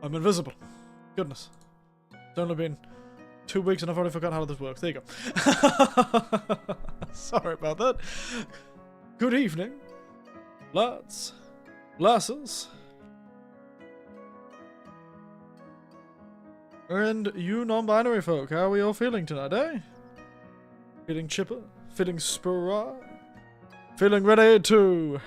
I'm invisible. Goodness. It's only been 2 weeks and I've already forgotten how this works. There you go. Sorry about that. Good evening, lads, lasses, and you non-binary folk. How are we all feeling tonight, eh? Feeling chipper? Feeling spry? Feeling ready to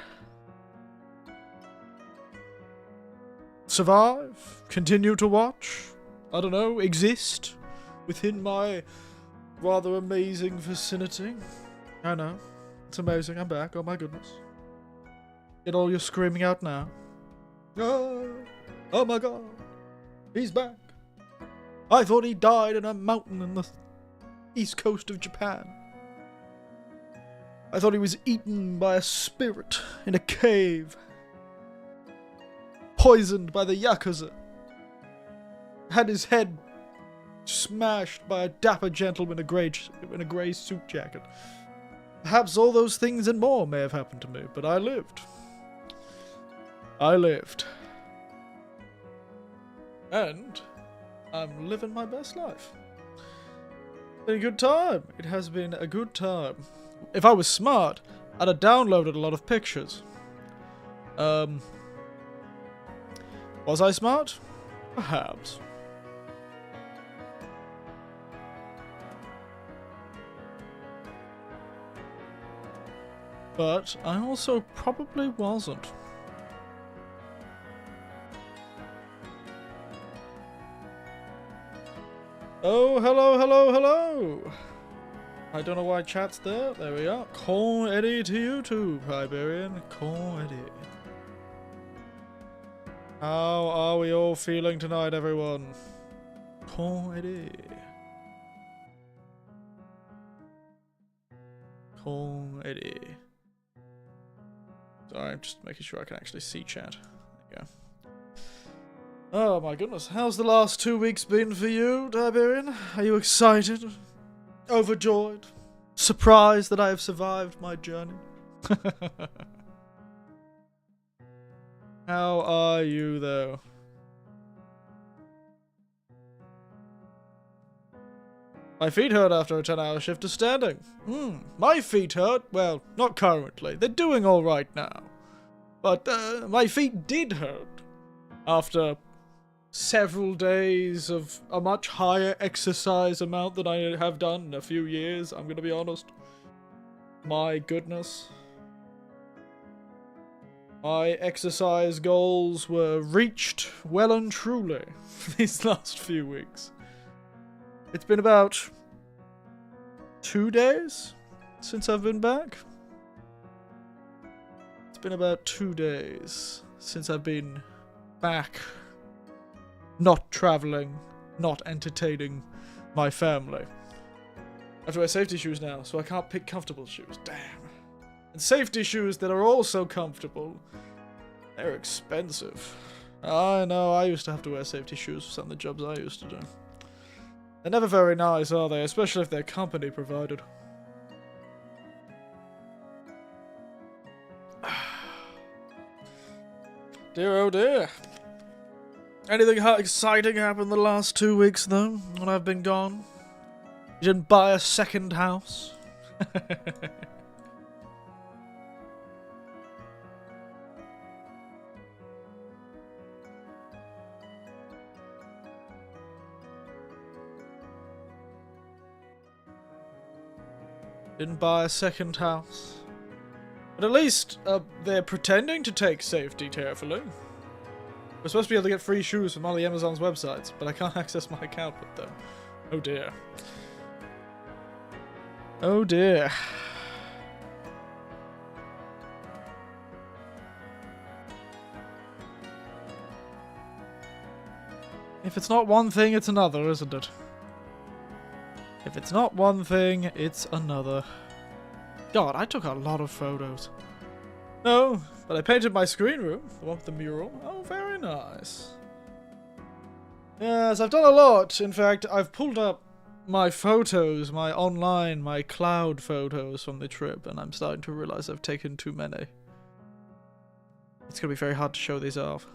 survive? Continue to watch? I don't know, exist within my rather amazing vicinity? I know. It's amazing. I'm back. Oh my goodness. Get all your screaming out now. Oh my god. He's back. I thought he died in a mountain in the east coast of Japan. I thought he was eaten by a spirit in a cave. Poisoned by the Yakuza. Had his head smashed by a dapper gentleman in a grey suit jacket. Perhaps all those things and more may have happened to me, but I lived. I lived. And I'm living my best life. It's been a good time. It has been a good time. If I was smart, I'd have downloaded a lot of pictures. Was I smart? Perhaps. But I also probably wasn't. Oh, hello, hello, hello! I don't know why chat's there. There we are. Con Eddie to YouTube, Iberian. Con Eddie. How are we all feeling tonight, everyone? Con Eddie. Con Eddie. Sorry, I'm just making sure I can actually see chat. There you go. Oh my goodness, how's the last 2 weeks been for you, Tiberian? Are you excited? Overjoyed? Surprised that I have survived my journey? How are you, though? My feet hurt after a 10-hour shift of standing. My feet hurt. Well, not currently. They're doing alright now. But my feet did hurt after several days of a much higher exercise amount than I have done in a few years, I'm gonna be honest. My goodness. My exercise goals were reached well and truly these last few weeks. It's been about 2 days since I've been back. It's been about 2 days since I've been back. Not traveling, not entertaining my family. I have to wear safety shoes now, so I can't pick comfortable shoes. Damn. And safety shoes that are also comfortable, they're expensive. I know, I used to have to wear safety shoes for some of the jobs I used to do. They're never very nice, are they? Especially if they're company provided. Dear oh dear. Anything exciting happened the last 2 weeks, though, when I've been gone? You didn't buy a second house? Didn't buy a second house. But at least, they're pretending to take safety carefully. We're supposed to be able to get free shoes from all the Amazon's websites, but I can't access my account with them. Oh dear. Oh dear. If it's not one thing, it's another, isn't it? If it's not one thing, it's another. God, I took a lot of photos. No, but I painted my screen room, the one with the mural. Oh, very nice. Yes, I've done a lot. In fact, I've pulled up my photos, my cloud photos from the trip, and I'm starting to realize I've taken too many. It's going to be very hard to show these off.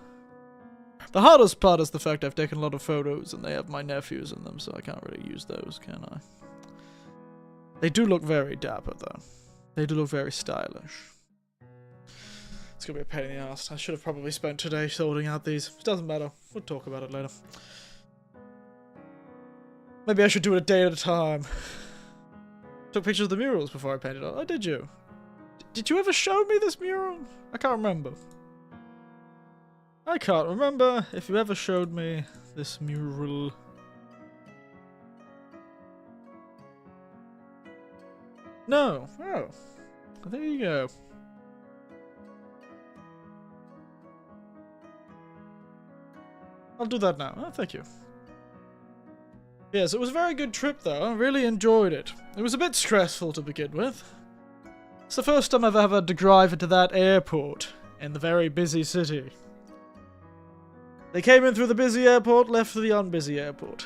The hardest part is the fact I've taken a lot of photos and they have my nephews in them, so I can't really use those, can I? They do look very dapper, though. They do look very stylish. It's gonna be a pain in the ass. I should have probably spent today sorting out these. It doesn't matter. We'll talk about it later. Maybe I should do it a day at a time. Took pictures of the murals before I painted it. Oh, did you? Did you ever show me this mural? I can't remember. I can't remember if you ever showed me this mural. No. Oh. There you go. I'll do that now. Oh, thank you. Yes, it was a very good trip, though. I really enjoyed it. It was a bit stressful to begin with. It's the first time I've ever had to drive into that airport in the very busy city. They came in through the busy airport, left through the unbusy airport.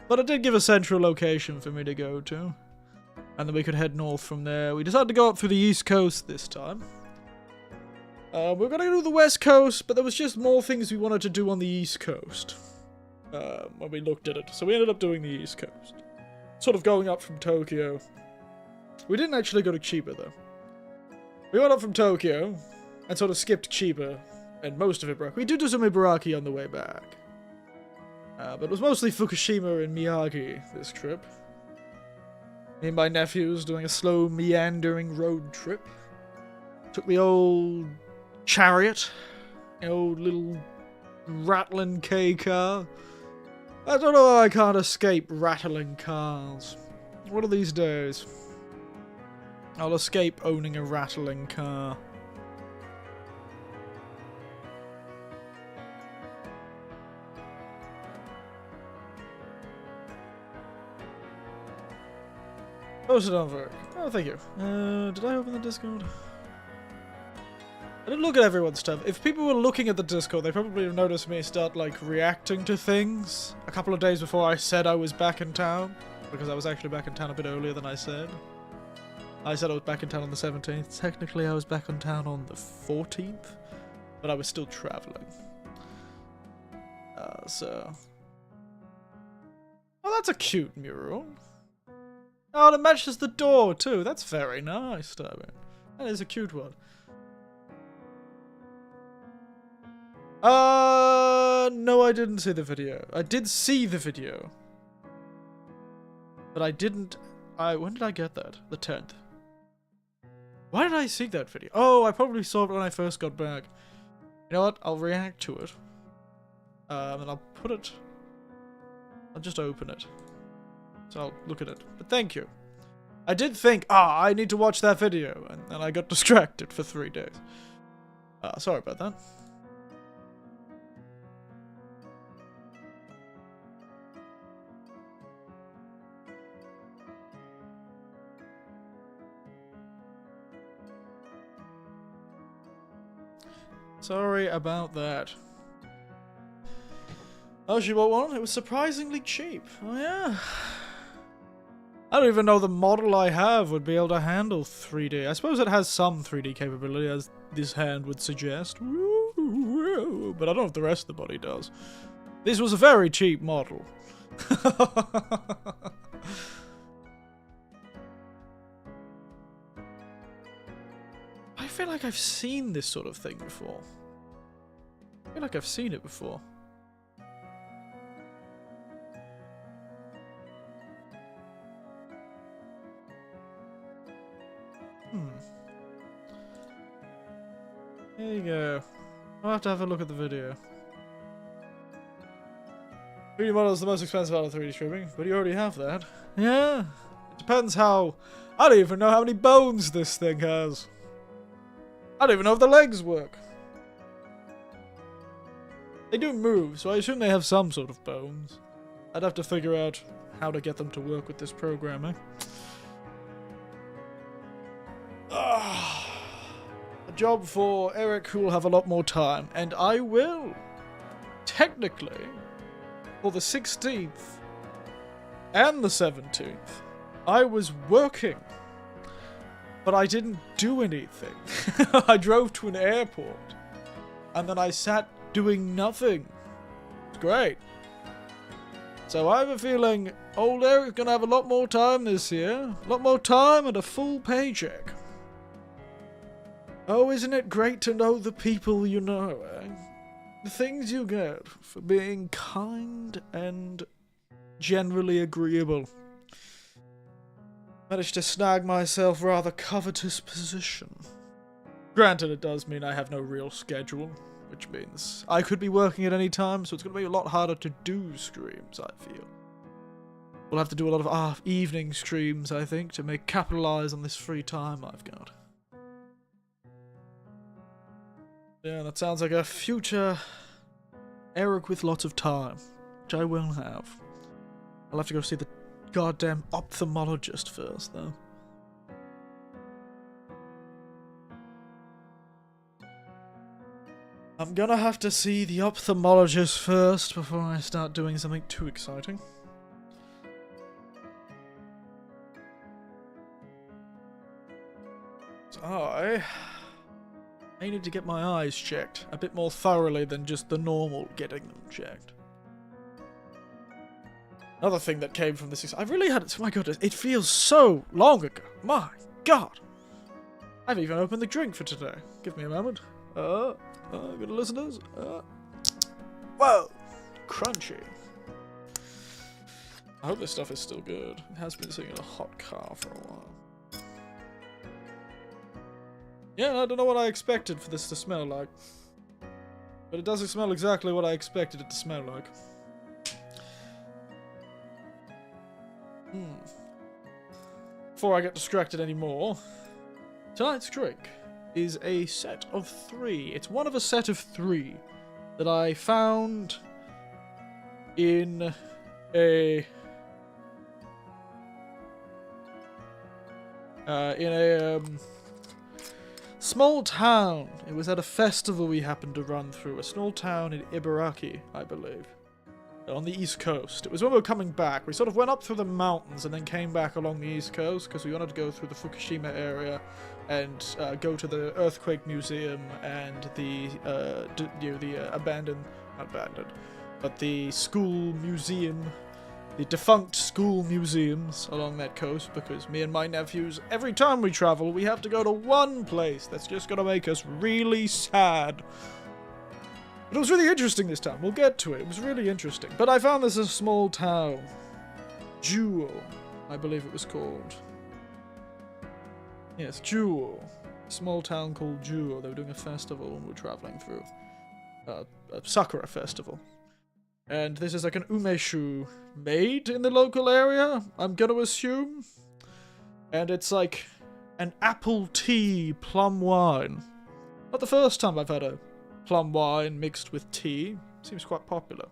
But it did give a central location for me to go to. And then we could head north from there. We decided to go up through the east coast this time. We were going to do the west coast, but there was just more things we wanted to do on the east coast. When we looked at it. So we ended up doing the east coast. Sort of going up from Tokyo. We didn't actually go to Chiba, though. We went up from Tokyo, and sort of skipped Chiba, and most of Ibaraki. We did do some Ibaraki on the way back. But it was mostly Fukushima and Miyagi this trip. Me and my nephews doing a slow, meandering road trip. Took the old chariot, the old little rattling K car. I don't know how I can't escape rattling cars. One of these days, I'll escape owning a rattling car. Posted on work. Oh, thank you. Did I open the Discord? I didn't look at everyone's stuff. If people were looking at the Discord, they probably have noticed me start, like, reacting to things a couple of days before I said I was back in town. Because I was actually back in town a bit earlier than I said. I said I was back in town on the 17th. Technically, I was back in town on the 14th. But I was still traveling. So... Oh, that's a cute mural. Oh, it matches the door, too. That's very nice, Tobin. That is a cute one. No, I didn't see the video. I did see the video. But I didn't... when did I get that? The 10th. Why did I see that video? Oh, I probably saw it when I first got back. You know what? I'll react to it. And I'll put it... I'll just open it. So I'll look at it. But thank you. I did think, I need to watch that video. And then I got distracted for 3 days. Sorry about that. Sorry about that. Oh, she bought one? It was surprisingly cheap. Oh, yeah. I don't even know the model I have would be able to handle 3D. I suppose it has some 3D capability, as this hand would suggest. But I don't know if the rest of the body does. This was a very cheap model. I feel like I've seen this sort of thing before. I feel like I've seen it before. There you go. I'll have to have a look at the video. 3D model is the most expensive out of 3D streaming, but you already have that. Yeah. It depends how... I don't even know how many bones this thing has. I don't even know if the legs work. They do move, so I assume they have some sort of bones. I'd have to figure out how to get them to work with this programming. A job for Eric, who will have a lot more time, and I will. Technically, for the 16th and the 17th, I was working, but I didn't do anything. I drove to an airport, and then I sat doing nothing It's great. So I have a feeling old Eric's gonna have a lot more time this year. A lot more time and a full paycheck. Oh, isn't it great to know the people you know, eh? The things you get for being kind and generally agreeable. Managed to snag myself a rather covetous position. Granted, it does mean I have no real schedule, which means I could be working at any time, so it's going to be a lot harder to do streams, I feel. We'll have to do a lot of evening streams, I think, to capitalize on this free time I've got. Yeah, that sounds like a future Eric with lots of time, which I will have. I'll have to go see the goddamn ophthalmologist first, though. I'm gonna have to see the ophthalmologist first before I start doing something too exciting. So I need to get my eyes checked a bit more thoroughly than just the normal getting them checked. Another thing that came from this, I really had it. Oh my goodness, it feels so long ago. My God, I've even opened the drink for today. Give me a moment. Good listeners. Whoa, crunchy. I hope this stuff is still good. It has been sitting in a hot car for a while. Yeah, I don't know what I expected for this to smell like, but it doesn't smell exactly what I expected it to smell like. Before I get distracted anymore, tonight's drink is a set of 3. It's one of a set of 3 that I found in a small town. It was at a festival we happened to run through. A small town in Ibaraki, I believe. On the east coast. It was when we were coming back. We sort of went up through the mountains and then came back along the east coast because we wanted to go through the Fukushima area and go to the earthquake museum and the the school museum, the defunct school museums along that coast, because me and my nephews, every time we travel, we have to go to one place that's just gonna make us really sad. But it was really interesting this time. We'll get to it. It was really interesting. But I found this a small town. Jewel, I believe it was called. Yes, Jewel. A small town called Jewel. They were doing a festival when we were traveling through. A Sakura festival. And this is like an umeshu made in the local area, I'm gonna assume. And it's like an apple tea plum wine. Not the first time I've had a plum wine mixed with tea. Seems quite popular.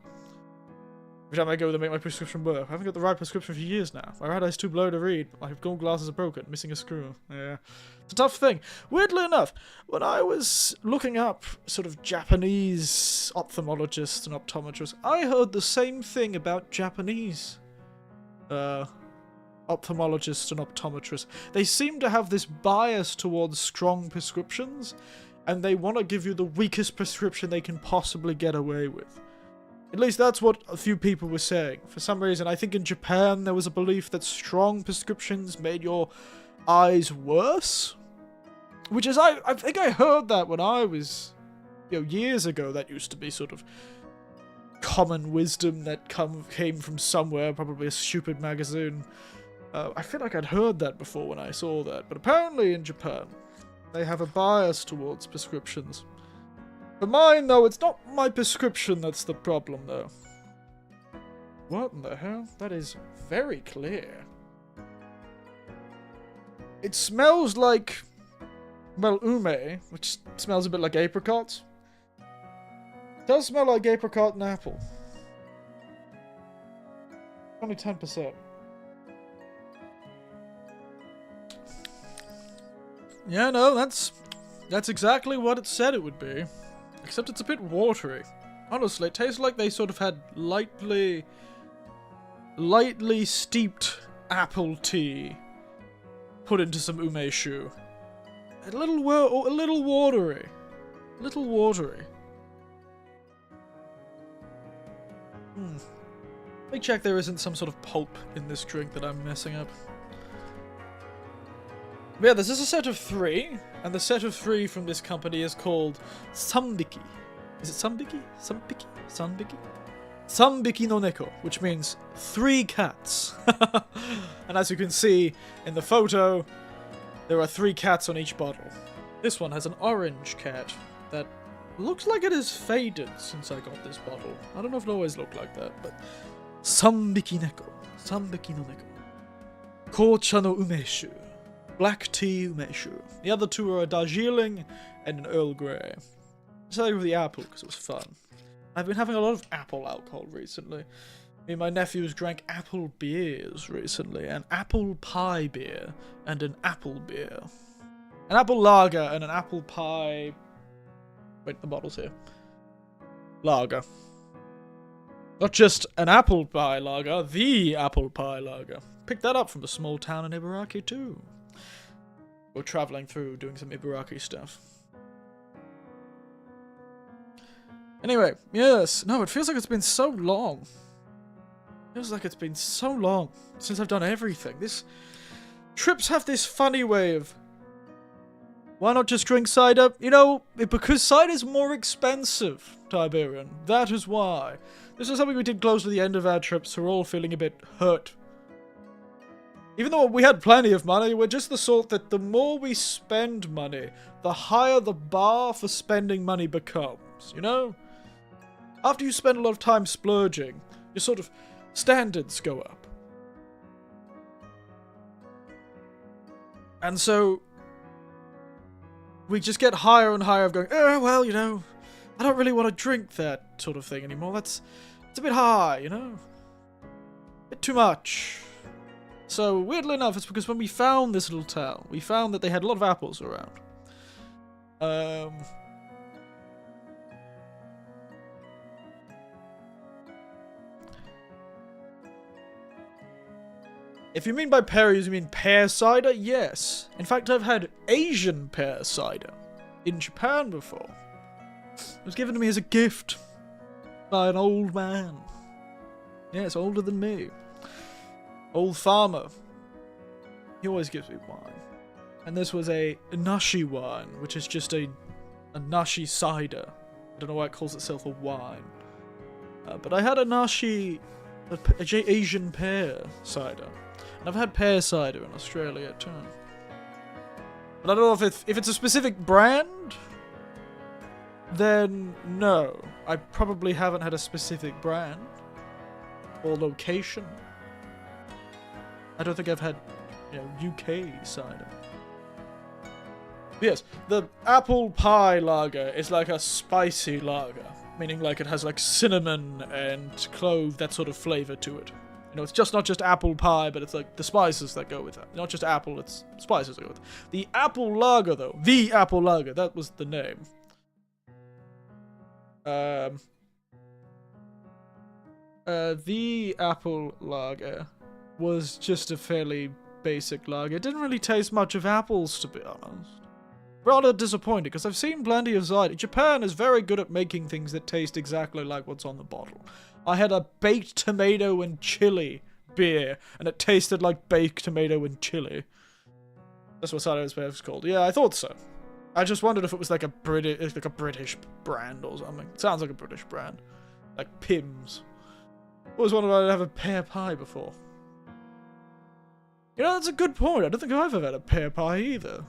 Every time I go to make my prescription work. I haven't got the right prescription for years now. My right eye's too blurry to read. My gold glasses are broken, missing a screw. Yeah. It's a tough thing. Weirdly enough, when I was looking up sort of Japanese ophthalmologists and optometrists, I heard the same thing about Japanese ophthalmologists and optometrists. They seem to have this bias towards strong prescriptions, and they want to give you the weakest prescription they can possibly get away with. At least that's what a few people were saying. For some reason, I think in Japan there was a belief that strong prescriptions made your eyes worse. Which is, I think I heard that when I was, years ago. That used to be sort of common wisdom that came from somewhere, probably a stupid magazine. I feel like I'd heard that before when I saw that. But apparently in Japan, they have a bias towards prescriptions. For mine, though, it's not my prescription that's the problem, though. What in the hell? That is very clear. It smells like, well, ume, which smells a bit like apricots. It does smell like apricot and apple. Only 10%. Yeah, no, that's exactly what it said it would be. Except it's a bit watery. Honestly, it tastes like they sort of had lightly steeped apple tea put into some umeshu. A little watery. A little watery. Let me check there isn't some sort of pulp in this drink that I'm messing up. But yeah, this is a set of 3, and the set of 3 from this company is called Sambiki. Is it Sambiki? Sambiki? Sambiki? Sambiki no neko, which means 3 cats. And as you can see in the photo, there are 3 cats on each bottle. This one has an orange cat that looks like it is faded since I got this bottle. I don't know if it always looked like that, but Sambiki neko. Sambiki no neko. Kocha no umeshu. Black tea umeshu. The other 2 are a Darjeeling and an Earl Grey. I decided with the apple because it was fun. I've been having a lot of apple alcohol recently. Me and my nephews drank apple beers recently, an apple pie beer and an apple beer. An apple lager and an apple pie... Wait, the bottle's here. Lager. Not just an apple pie lager, the apple pie lager. Picked that up from a small town in Ibaraki too. We're traveling through, doing some Ibaraki stuff. Anyway, yes. No, it feels like it's been so long. It feels like it's been so long since I've done everything. Trips have this funny way of... Why not just drink cider? You know, because cider's more expensive, Tiberian. That is why. This is something we did close to the end of our trip, so we're all feeling a bit hurt. Even though we had plenty of money, we're just the sort that the more we spend money, the higher the bar for spending money becomes, you know? After you spend a lot of time splurging, your sort of standards go up. And so, we just get higher and higher of going, oh, well, you know, I don't really want to drink that sort of thing anymore. It's a bit high, you know? A bit too much. So, weirdly enough, it's because when we found this little town, we found that they had a lot of apples around. If you mean by pears, you mean pear cider? Yes. In fact, I've had Asian pear cider in Japan before. It was given to me as a gift by an old man. Yes, older than me. Old farmer. He always gives me wine. And this was a nashi wine, which is just a nashi cider. I don't know why it calls itself a wine. But I had a nashi, Asian pear cider. And I've had pear cider in Australia too. But I don't know if it's a specific brand, then no. I probably haven't had a specific brand or location. I don't think I've had, you know, UK cider. Yes, the apple pie lager is like a spicy lager, meaning like it has like cinnamon and clove, that sort of flavor to it. You know, it's just not just apple pie, but it's like the spices that go with it. Not just apple, it's spices that go with it. The apple lager, though, the apple lager, that was the name. The apple lager was just a fairly basic lager. It didn't really taste much of apples, to be honest. Rather disappointed, because I've seen plenty of cider. Japan is very good at making things that taste exactly like what's on the bottle. I had a baked tomato and chili beer, and it tasted like baked tomato and chili. That's what cider is called. Yeah, I thought so. I just wondered if it was like a British brand or something. It sounds like a British brand. Like Pimm's. I always wondered if I'd have a pear pie before. You know, that's a good point. I don't think I've ever had a pear pie either.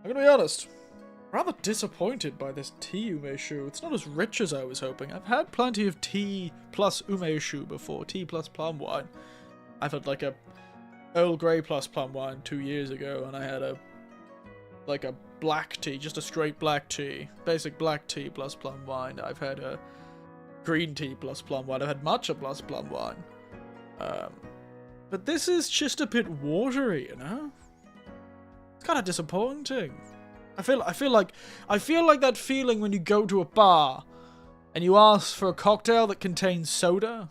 I'm gonna be honest. Rather disappointed by this tea umeshu. It's not as rich as I was hoping. I've had plenty of tea plus umeshu before. Tea plus plum wine. I've had like a Earl Grey plus plum wine 2 years ago, and I had a black tea, just a straight black tea. Basic black tea plus plum wine. I've had a green tea plus plum wine. I've had matcha plus plum wine. But this is just a bit watery, you know? It's kind of disappointing. I feel like that feeling when you go to a bar and you ask for a cocktail that contains soda,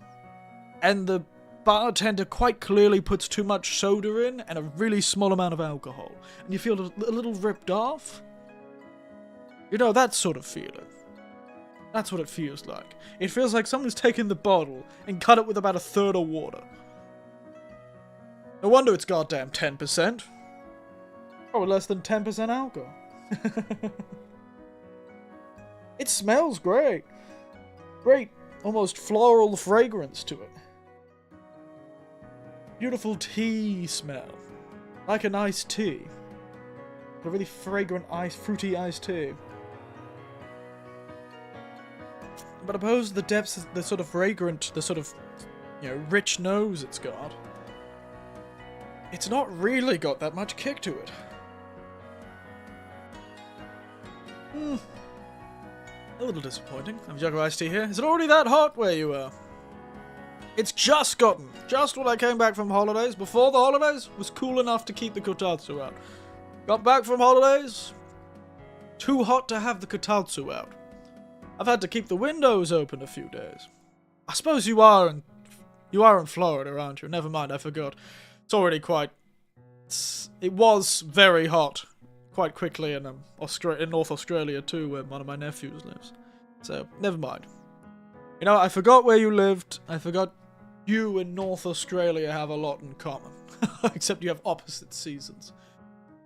and the bartender quite clearly puts too much soda in and a really small amount of alcohol, and you feel a little ripped off. You know, that sort of feeling. That's what it feels like. It feels like someone's taken the bottle and cut it with about 1/3 of water. No wonder it's goddamn 10%. Probably less than 10% alcohol. It smells great. Great, almost floral fragrance to it. Beautiful tea smell. Like an iced tea. A really fragrant, fruity iced tea. But opposed to the depths, the sort of fragrant, the sort of, you know, rich nose it's got, it's not really got that much kick to it. A little disappointing. I have a jug of iced tea here. Is it already that hot where you are? It's just gotten. Just when I came back from holidays. Before the holidays, was cool enough to keep the kotatsu out. Got back from holidays. Too hot to have the kotatsu out. I've had to keep the windows open a few days. I suppose you are in Florida, aren't you? Never mind, I forgot. It's already quite... It was very hot quite quickly in North Australia too, where one of my nephews lives. So, never mind. You know, I forgot where you lived. I forgot you and North Australia have a lot in common. Except you have opposite seasons.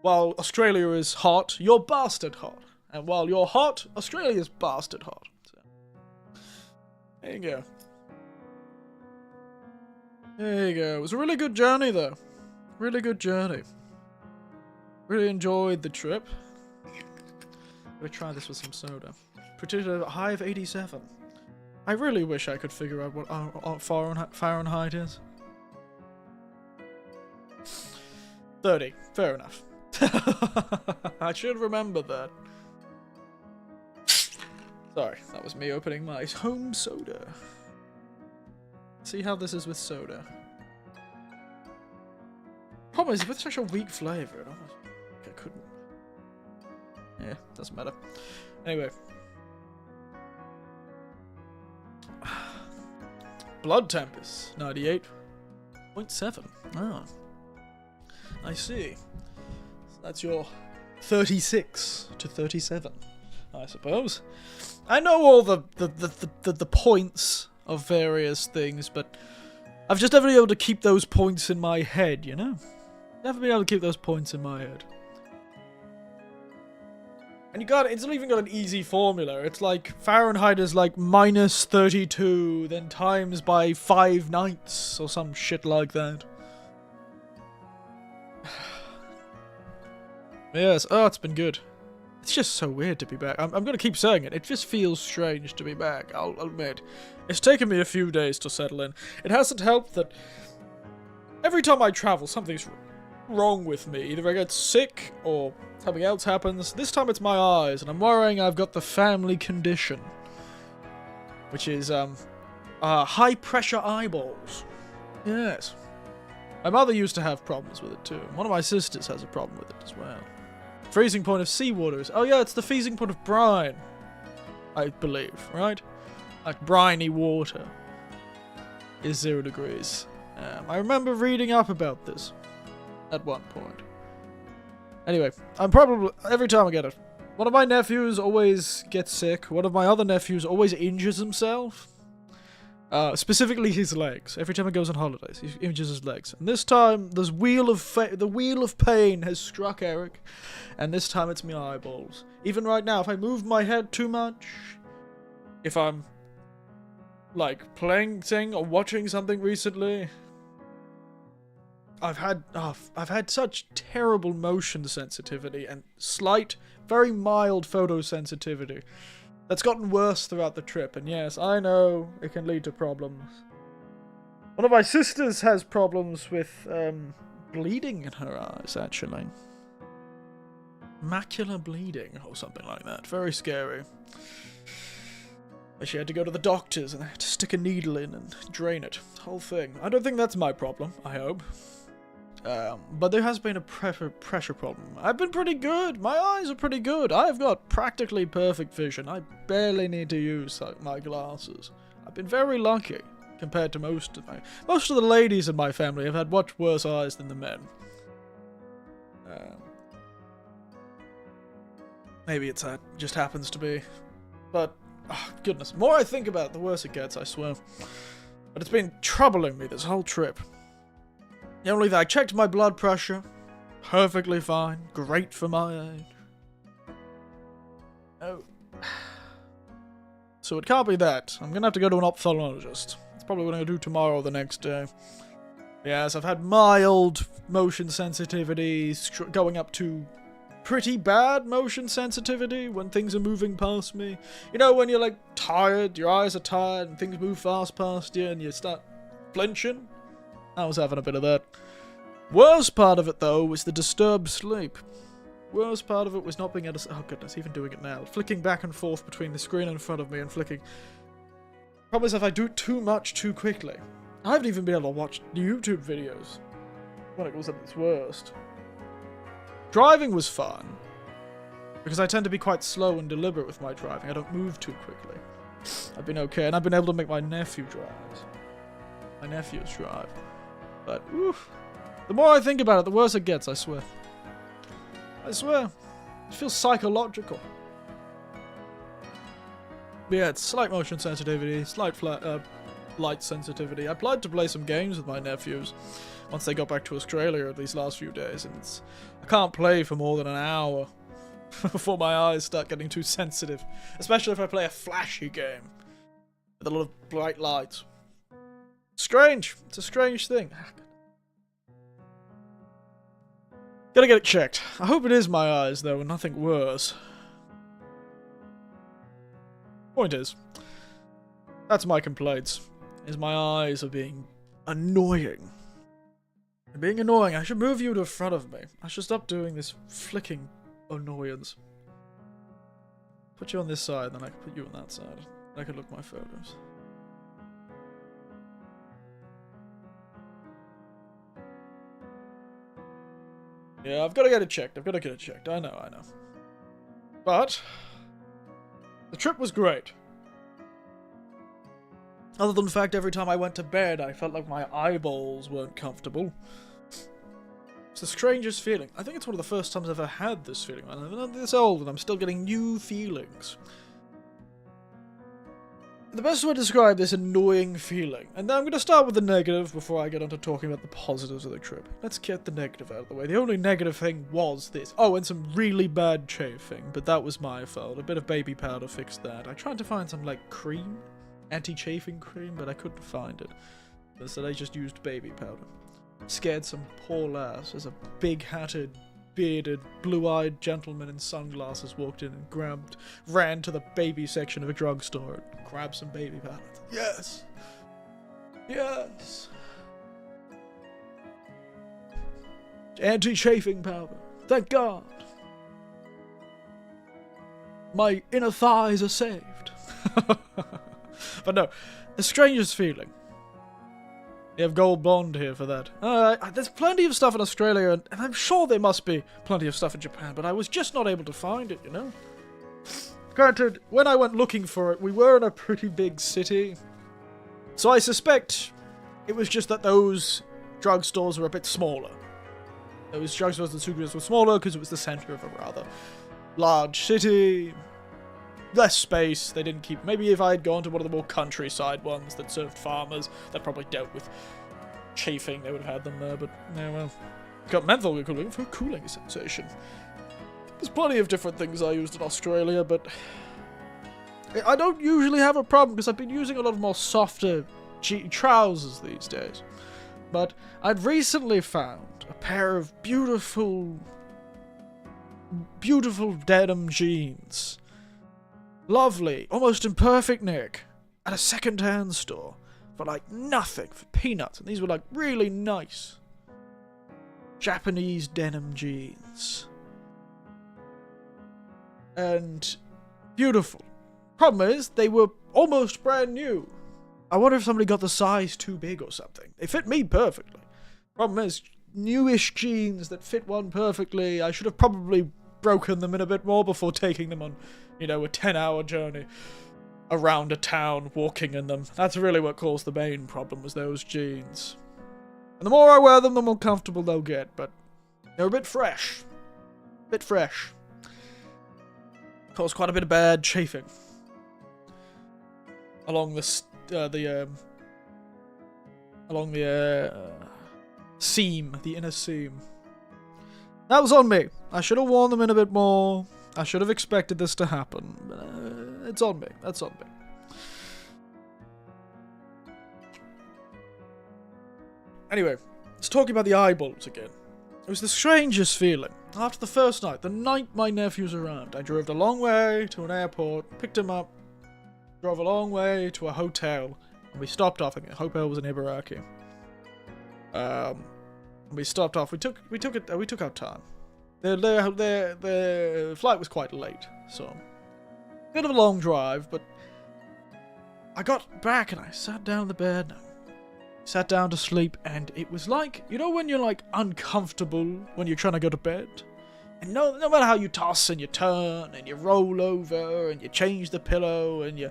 While Australia is hot, you're bastard hot. And while you're hot, Australia's bastard hot. So, there you go. There you go. It was a really good journey, though. Really good journey. Really enjoyed the trip. I'm gonna try this with some soda. Particularly a high of 87. I really wish I could figure out what our Fahrenheit is. 30. Fair enough. I should remember that. Sorry, that was me opening my home soda. See how this is with soda. Problem is, with such a weak flavour, I couldn't. Yeah, doesn't matter. Anyway. Blood Tempest, 98.7. Ah. I see. So that's your 36 to 37, I suppose. I know all the points of various things, but I've just never been able to keep those points in my head, you know? Never been able to keep those points in my head. And it's not even got an easy formula. It's like Fahrenheit is like minus 32, then times by 5 nights, or some shit like that. Yes, oh, it's been good. It's just so weird to be back. I'm gonna keep saying it. It just feels strange to be back, I'll admit. It's taken me a few days to settle in. It hasn't helped that every time I travel, something's wrong with me. Either I get sick, or something else happens. This time it's my eyes, and I'm worrying I've got the family condition. Which is, high-pressure eyeballs. Yes. My mother used to have problems with it too. One of my sisters has a problem with it as well. Freezing point of seawater is... Oh yeah, it's the freezing point of brine. I believe, right? Like briny water is 0 degrees. I remember reading up about this at one point. Anyway, I'm probably... Every time I get it. One of my nephews always gets sick. One of my other nephews always injures himself. Specifically his legs. Every time he goes on holidays, he injures his legs. And this time, the wheel of pain has struck Eric. And this time it's my eyeballs. Even right now, if I move my head too much, if I'm, like, playing something or watching something recently, I've had such terrible motion sensitivity and slight, very mild photosensitivity. That's gotten worse throughout the trip, and yes, I know it can lead to problems. One of my sisters has problems with, bleeding in her eyes, actually. Macular bleeding, or something like that. Very scary. She had to go to the doctors, and they had to stick a needle in and drain it. The whole thing. I don't think that's my problem, I hope. But there has been a pressure problem. I've been pretty good. My eyes are pretty good. I've got practically perfect vision. I barely need to use my glasses. I've been very lucky. compared to most of the ladies in my family have had much worse eyes than the men. Maybe it's that. Just happens to be. But, oh, goodness, the more I think about it, the worse it gets, I swear. But it's been troubling me this whole trip. The only thing, I checked my blood pressure. Perfectly fine. Great for my age. Oh. So it can't be that. I'm gonna have to go to an ophthalmologist. That's probably what I'm gonna do tomorrow or the next day. Yes, I've had mild motion sensitivity, going up to pretty bad motion sensitivity when things are moving past me. You know, when you're like tired, your eyes are tired, and things move fast past you, and you start flinching? I was having a bit of that. Worst part of it, though, was the disturbed sleep. Worst part of it was not being able to... Oh, goodness, even doing it now. Flicking back and forth between the screen in front of me and flicking... Problem is, if I do it too much too quickly, I haven't even been able to watch YouTube videos when it goes at its worst. Driving was fun, because I tend to be quite slow and deliberate with my driving. I don't move too quickly. I've been okay, and I've been able to make my nephew drive. My nephews drive. But, oof. The more I think about it, the worse it gets, I swear. I swear. It feels psychological. But yeah, it's slight motion sensitivity, slight light sensitivity. I applied to play some games with my nephews once they got back to Australia these last few days, and I can't play for more than an hour before my eyes start getting too sensitive. Especially if I play a flashy game with a lot of bright lights. Strange. It's a strange thing. Gotta get it checked. I hope it is my eyes, though, and nothing worse. Point is, that's my complaints, is my eyes are being annoying. They're being annoying. I should move you to the front of me. I should stop doing this flicking annoyance. Put you on this side, then I can put you on that side. I can look at my photos. Yeah, I've got to get it checked. I know. But the trip was great. Other than the fact every time I went to bed, I felt like my eyeballs weren't comfortable. It's the strangest feeling. I think it's one of the first times I've ever had this feeling. I'm not this old and I'm still getting new feelings. The best way to describe this annoying feeling, and I'm going to start with the negative before I get on to talking about the positives of the trip. Let's get the negative out of the way. The only negative thing was this. Oh, and some really bad chafing, but that was my fault. A bit of baby powder fixed that. I tried to find some, like, cream, anti-chafing cream, but I couldn't find it. Instead, I just used baby powder. Scared some poor lass as a big-hatted, bearded, blue-eyed gentleman in sunglasses walked in and ran to the baby section of a drugstore and grabbed some baby powder. Yes! Yes! Anti-chafing powder. Thank God! My inner thighs are saved. But no, the strangest feeling. You have gold bond here for that. There's plenty of stuff in Australia, and I'm sure there must be plenty of stuff in Japan, but I was just not able to find it, you know? Granted, when I went looking for it, we were in a pretty big city, so I suspect it was just that those drugstores were a bit smaller. Those drugstores and supermarkets were smaller because it was the center of a rather large city. Less space, they didn't keep... Maybe if I had gone to one of the more countryside ones that served farmers, that probably dealt with chafing, they would have had them there, but, yeah, well. Got menthol cooling for a cooling sensation. There's plenty of different things I used in Australia, but... I don't usually have a problem, because I've been using a lot of more softer trousers these days. But I'd recently found a pair of beautiful denim jeans. Lovely, almost in perfect nick, at a second-hand store, for like nothing, for peanuts, and these were like really nice Japanese denim jeans. And beautiful. Problem is, they were almost brand new. I wonder if somebody got the size too big or something. They fit me perfectly. Problem is, newish jeans that fit one perfectly, I should have probably broken them in a bit more before taking them on, you know, a 10-hour journey. around a town walking in them. That's really what caused the main problem, was those jeans. And the more I wear them, the more comfortable they'll get, but they're a bit fresh. Caused quite a bit of bad chafing along the seam, the inner seam. That was on me. I should have worn them in a bit more. I should have expected this to happen. It's on me. That's on me. Anyway, let's talk about the eyeballs again. It was the strangest feeling. After the first night, the night my nephews arrived, I drove a long way to an airport, picked him up, drove a long way to a hotel, and we stopped off. The hotel was in Ibaraki. We stopped off. We took our time. The flight was quite late, so bit of a long drive. But I got back and I sat down in the bed, sat down to sleep, and it was like, you know, when you're like uncomfortable when you're trying to go to bed, and no matter how you toss and you turn and you roll over and you change the pillow and you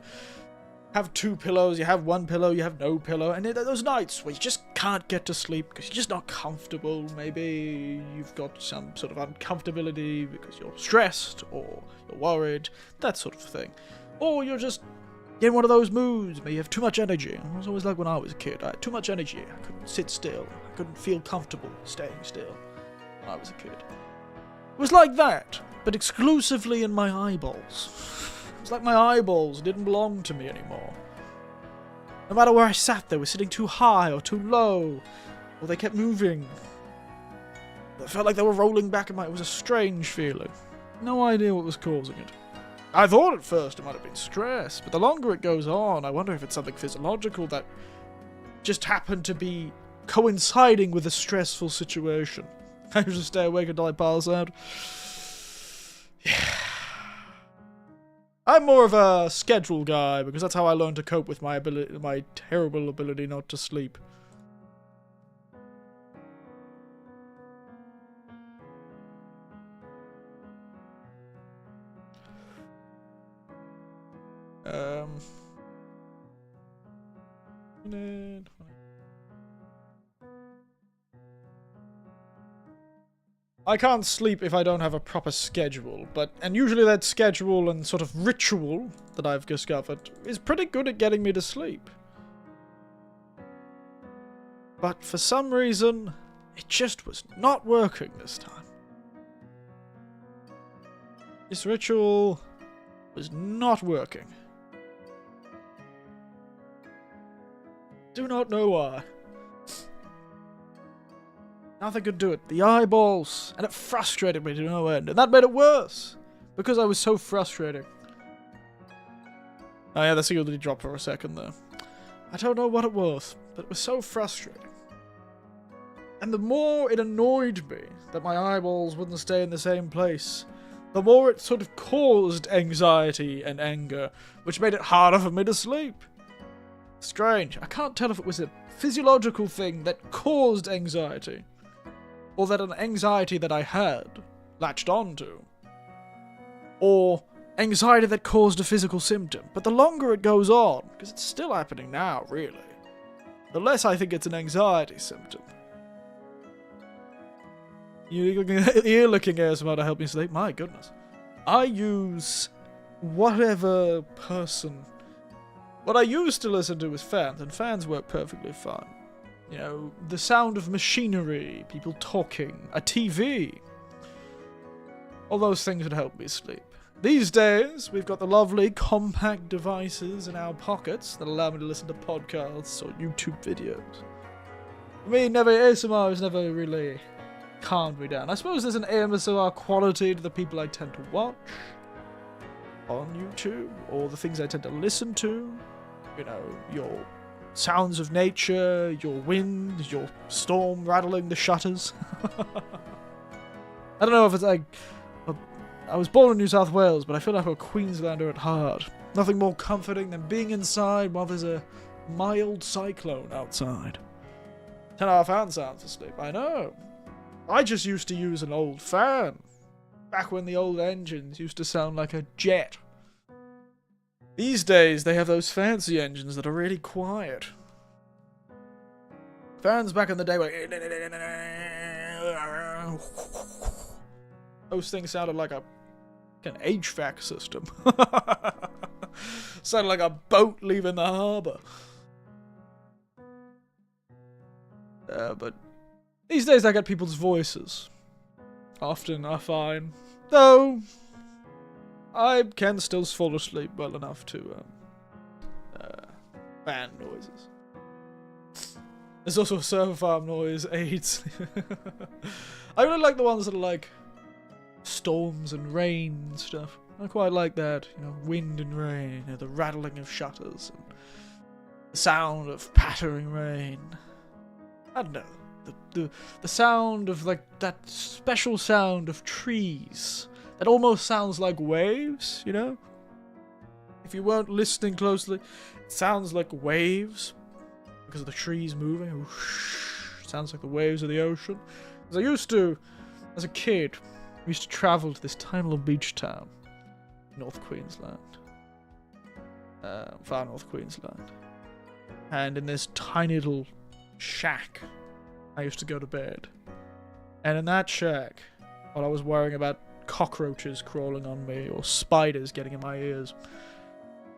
have two pillows, you have one pillow, you have no pillow, and those nights where you just can't get to sleep because you're just not comfortable. Maybe you've got some sort of uncomfortability because you're stressed or you're worried, that sort of thing. Or you're just in one of those moods where you have too much energy. It was always like when I was a kid. I had too much energy. I couldn't sit still. I couldn't feel comfortable staying still when I was a kid. It was like that, but exclusively in my eyeballs. It's like my eyeballs didn't belong to me anymore. No matter where I sat, they were sitting too high or too low, or they kept moving. It felt like they were rolling back in my... It was a strange feeling. No idea what was causing it. I thought at first it might have been stress, but the longer it goes on, I wonder if it's something physiological that just happened to be coinciding with a stressful situation. I usually stay awake until I pass out. Yeah. I'm more of a schedule guy, because that's how I learned to cope with my terrible ability not to sleep. I can't sleep if I don't have a proper schedule, and usually that schedule and sort of ritual that I've discovered is pretty good at getting me to sleep. But for some reason, it just was not working this time. This ritual was not working. Do not know why. Nothing could do it. The eyeballs. And it frustrated me to no end. And that made it worse. Because I was so frustrating. Oh yeah, the signal did drop for a second there. I don't know what it was, but it was so frustrating. And the more it annoyed me that my eyeballs wouldn't stay in the same place, the more it sort of caused anxiety and anger, which made it harder for me to sleep. Strange. I can't tell if it was a physiological thing that caused anxiety, or that an anxiety that I had latched onto, or anxiety that caused a physical symptom. But the longer it goes on, because it's still happening now, really, the less I think it's an anxiety symptom. Ear licking ASMR to help me sleep? My goodness. I use whatever person... What I used to listen to was fans, and fans work perfectly fine. You know, the sound of machinery, people talking, a TV. All those things would help me sleep. These days, we've got the lovely compact devices in our pockets that allow me to listen to podcasts or YouTube videos. For me, ASMR has never really calmed me down. I suppose there's an ASMR quality to the people I tend to watch on YouTube, or the things I tend to listen to. You know, your sounds of nature, your wind, your storm rattling the shutters. I don't know if it's like... I was born in New South Wales, but I feel like I'm a Queenslander at heart. Nothing more comforting than being inside while there's a mild cyclone outside. 10-hour fan sounds asleep, I know. I just used to use an old fan. Back when the old engines used to sound like a jet. These days, they have those fancy engines that are really quiet. Fans back in the day were... Those things sounded like an HVAC system. Sounded like a boat leaving the harbour. But these days I get people's voices. Often I find. Though, I can still fall asleep well enough to fan noises. There's also a server farm noise aids. I really like the ones that are like storms and rain and stuff. I quite like that, you know, wind and rain, you know, the rattling of shutters, and the sound of pattering rain. I don't know, the sound of like that special sound of trees that almost sounds like waves, you know? If you weren't listening closely, it sounds like waves because of the trees moving. Sounds like the waves of the ocean. Because I used to, as a kid, we used to travel to this tiny little beach town, North Queensland, far North Queensland, and in this tiny little shack, I used to go to bed. And in that shack, while I was worrying about cockroaches crawling on me or spiders getting in my ears,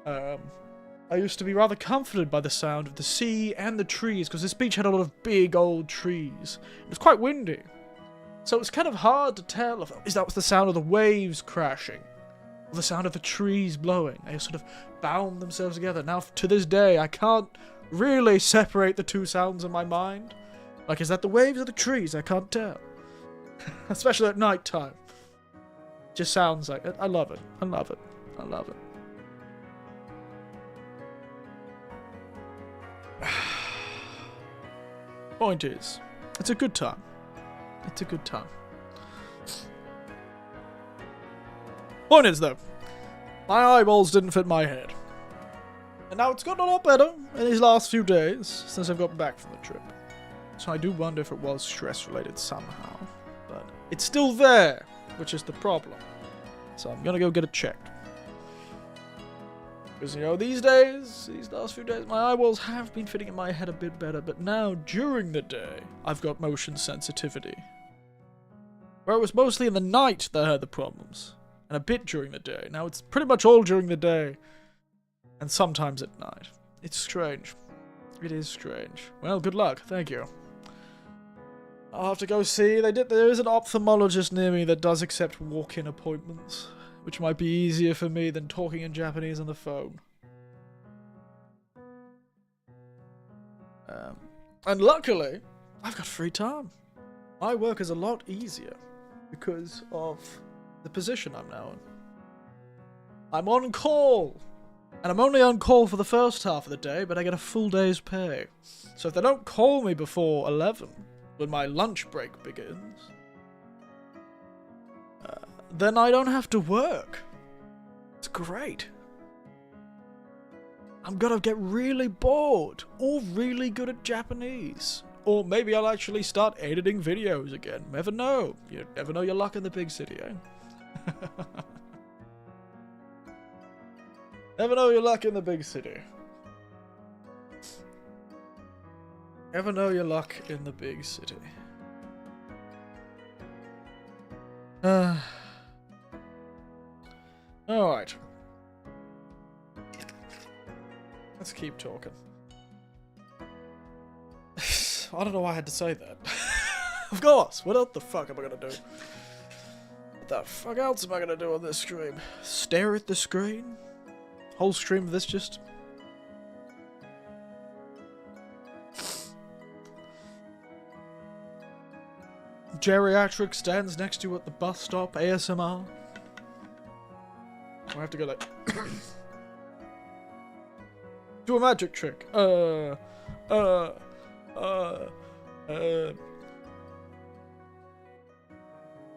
I used to be rather comforted by the sound of the sea and the trees, because this beach had a lot of big old trees. It was quite windy. So it was kind of hard to tell if that was the sound of the waves crashing, or the sound of the trees blowing. They sort of bound themselves together. Now, to this day, I can't really separate the two sounds in my mind. Like, is that the waves or the trees? I can't tell. Especially at night time. Just sounds like it. I love it. I love it. I love it. Point is, it's a good time. It's a good time. Point is, though, my eyeballs didn't fit my head. And now it's gotten a lot better in these last few days since I've gotten back from the trip. So I do wonder if it was stress-related somehow. But it's still there, which is the problem. So I'm gonna go get it checked. Because, you know, these days, these last few days, my eyeballs have been fitting in my head a bit better. But now, during the day, I've got motion sensitivity. Where it was mostly in the night that I had the problems. And a bit during the day. Now it's pretty much all during the day. And sometimes at night. It's strange. It is strange. Well, good luck. Thank you. I'll have to go see. There is an ophthalmologist near me that does accept walk-in appointments, which might be easier for me than talking in Japanese on the phone. And luckily, I've got free time. My work is a lot easier because of the position I'm now in. I'm on call! And I'm only on call for the first half of the day, but I get a full day's pay. So if they don't call me before 11, when my lunch break begins, then I don't have to work. It's great. I'm gonna get really bored, or really good at Japanese. Or maybe I'll actually start editing videos again. Never know. You never know your luck in the big city, eh? Never know your luck in the big city. Never know your luck in the big city. Alright. Let's keep talking. I don't know why I had to say that. Of course! What else the fuck am I gonna do? What the fuck else am I gonna do on this stream? Stare at the screen? Whole stream of this just... Geriatric stands next to you at the bus stop, ASMR. I have to go like... do a magic trick.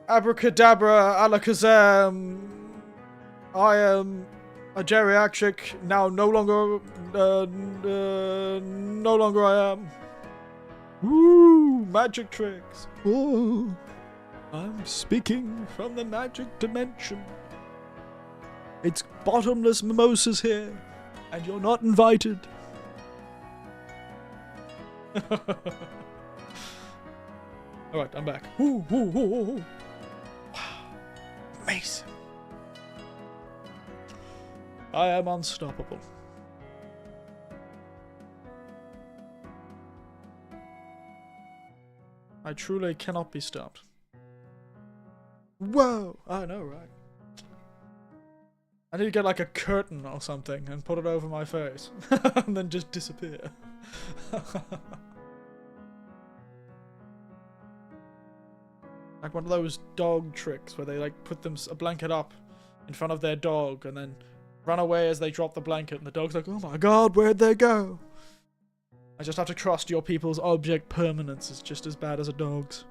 Abracadabra, alakazam. I am a geriatric, now no longer I am. Woo! Magic tricks. Ooh, I'm speaking from the magic dimension. It's bottomless mimosas here, and you're not invited. Alright, I'm back. Ooh, ooh, ooh, ooh, ooh. Wow. Amazing. I am unstoppable. I truly cannot be stopped. Whoa! I know, right? I need to get like a curtain or something and put it over my face. And then just disappear. Like one of those dog tricks where they like put a blanket up in front of their dog and then run away as they drop the blanket and the dog's like, oh my god, where'd they go? I just have to trust your people's object permanence is just as bad as a dog's.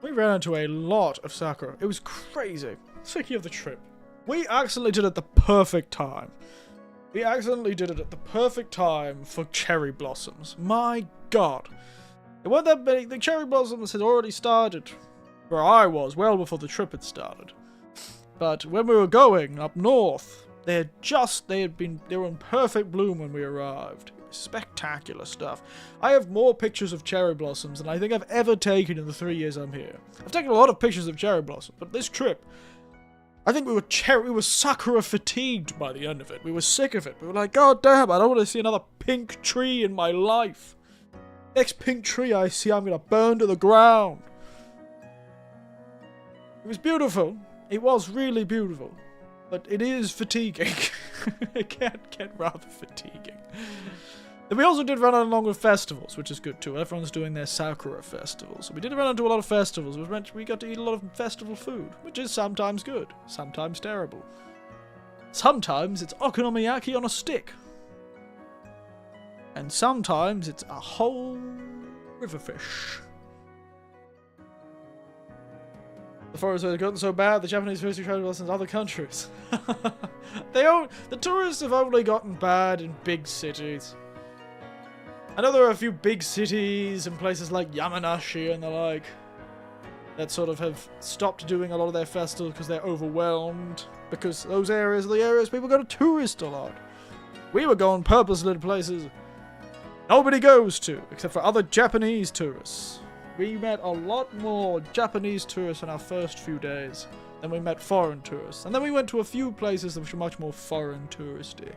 We ran into a lot of sakura. It was crazy. Speaking of the trip, we accidentally did it at the perfect time. We accidentally did it at the perfect time for cherry blossoms. My god. There weren't that many. The cherry blossoms had already started where I was, well before the trip had started. But when we were going up north, they were in perfect bloom when we arrived. Spectacular stuff. I have more pictures of cherry blossoms than I think I've ever taken in the 3 years I'm here. I've taken a lot of pictures of cherry blossoms, but this trip, I think we were sakura fatigued by the end of it. We were sick of it. We were like, god damn, I don't want to see another pink tree in my life. Next pink tree I see, I'm gonna burn to the ground. It was beautiful. It was really beautiful. But it is fatiguing. It can get rather fatiguing. And we also did run along with festivals, which is good too. Everyone's doing their Sakura festivals. So we did run into a lot of festivals, which meant we got to eat a lot of festival food, which is sometimes good, sometimes terrible. Sometimes it's okonomiyaki on a stick. And sometimes it's a whole river fish. The forests have gotten so bad, the Japanese tourists travel lessons in other countries. The tourists have only gotten bad in big cities. I know there are a few big cities and places like Yamanashi and the like that sort of have stopped doing a lot of their festivals because they're overwhelmed. Because those areas are the areas people go to tourist a lot. We were going purposely to places nobody goes to, except for other Japanese tourists. We met a lot more Japanese tourists in our first few days than we met foreign tourists. And then we went to a few places that were much more foreign touristy.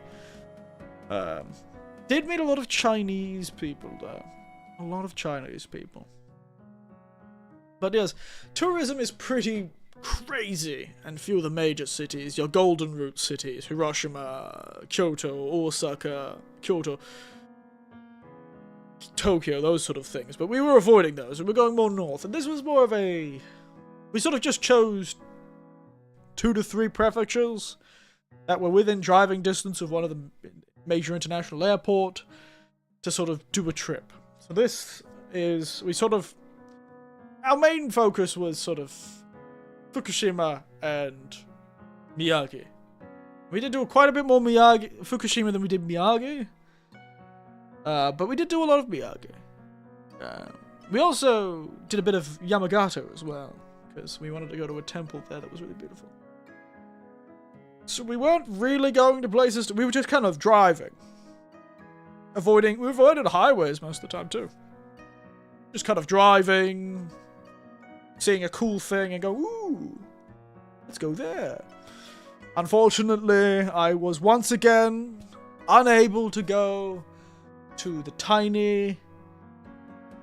Did meet a lot of Chinese people, though. A lot of Chinese people. But yes, tourism is pretty crazy in few of the major cities. Your Golden Route cities. Hiroshima, Kyoto, Osaka, Kyoto, Tokyo, those sort of things. But we were avoiding those. We were going more north. And this was more of a... We sort of just chose 2 to 3 prefectures that were within driving distance of one of the major international airport to sort of do a trip. So this is, our main focus was sort of Fukushima and Miyagi. We did do quite a bit more Fukushima than we did Miyagi. But we did do a lot of Miyagi. We also did a bit of Yamagata as well, because we wanted to go to a temple there that was really beautiful. So we weren't really going to places, we were just kind of driving. We avoided highways most of the time too. Just kind of driving, seeing a cool thing and go, ooh, let's go there. Unfortunately, I was once again unable to go to the tiny...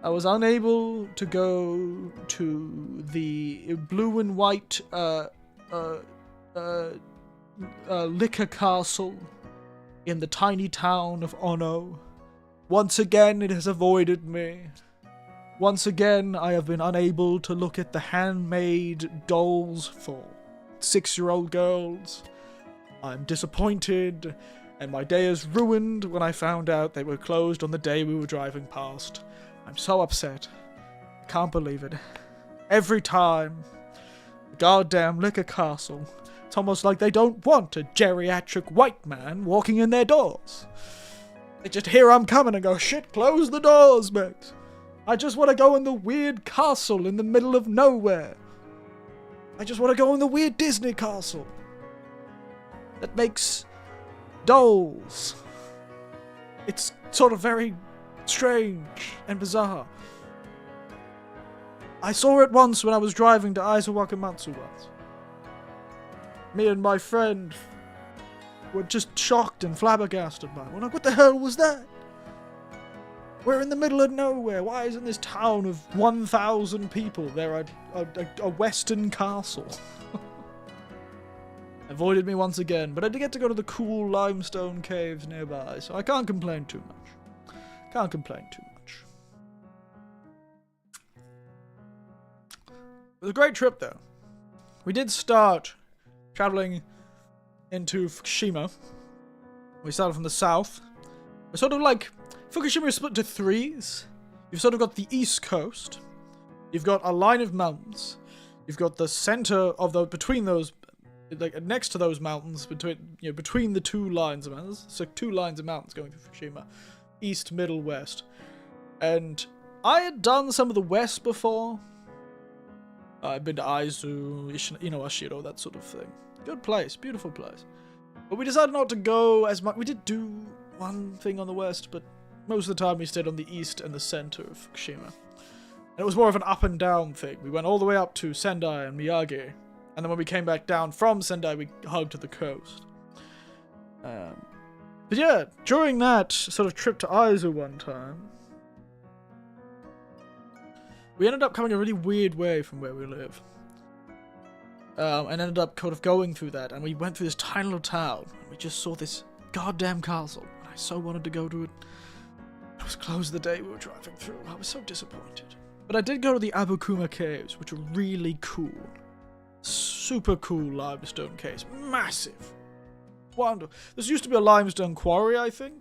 I was unable to go to the blue and white liquor castle in the tiny town of Ono. Once again, it has avoided me. Once again, I have been unable to look at the handmade dolls for 6-year-old girls. I'm disappointed, and my day is ruined when I found out they were closed on the day we were driving past. I'm so upset. I can't believe it. Every time, the goddamn liquor castle It's almost like they don't want a geriatric white man walking in their doors. They just hear I'm coming and go, shit, close the doors, mate. I just want to go in the weird castle in the middle of nowhere. I just want to go in the weird Disney castle that makes dolls. It's sort of very strange and bizarre. I saw it once when I was driving to Aizuwakamatsu once. Me and my friend were just shocked and flabbergasted by it. We're like, what the hell was that? We're in the middle of nowhere. Why isn't this town of 1,000 people there a western castle? Avoided me once again, but I did get to go to the cool limestone caves nearby, so I can't complain too much. Can't complain too much. It was a great trip, though. We did start traveling into Fukushima. We started from the south. We're sort of like... Fukushima is split into threes. You've sort of got the east coast. You've got a line of mountains. You've got the center of the... Between those... Like, next to those mountains, between the two lines of mountains. So 2 lines of mountains going through Fukushima. East, middle, west. And I had done some of the west before. I've been to Aizu, Ashiro, that sort of thing. Good place, beautiful place. But we decided not to go as much. We did do one thing on the west, but most of the time we stayed on the east and the center of Fukushima. And it was more of an up and down thing. We went all the way up to Sendai and Miyagi. And then when we came back down from Sendai, we hugged the coast. But yeah, during that sort of trip to Aizu one time, we ended up coming a really weird way from where we live. And ended up kind of going through that. And we went through this tiny little town. And we just saw this goddamn castle. And I so wanted to go to it. It was closed the day we were driving through. I was so disappointed. But I did go to the Abukuma Caves, which are really cool. Super cool limestone caves. Massive. Wonderful. This used to be a limestone quarry, I think.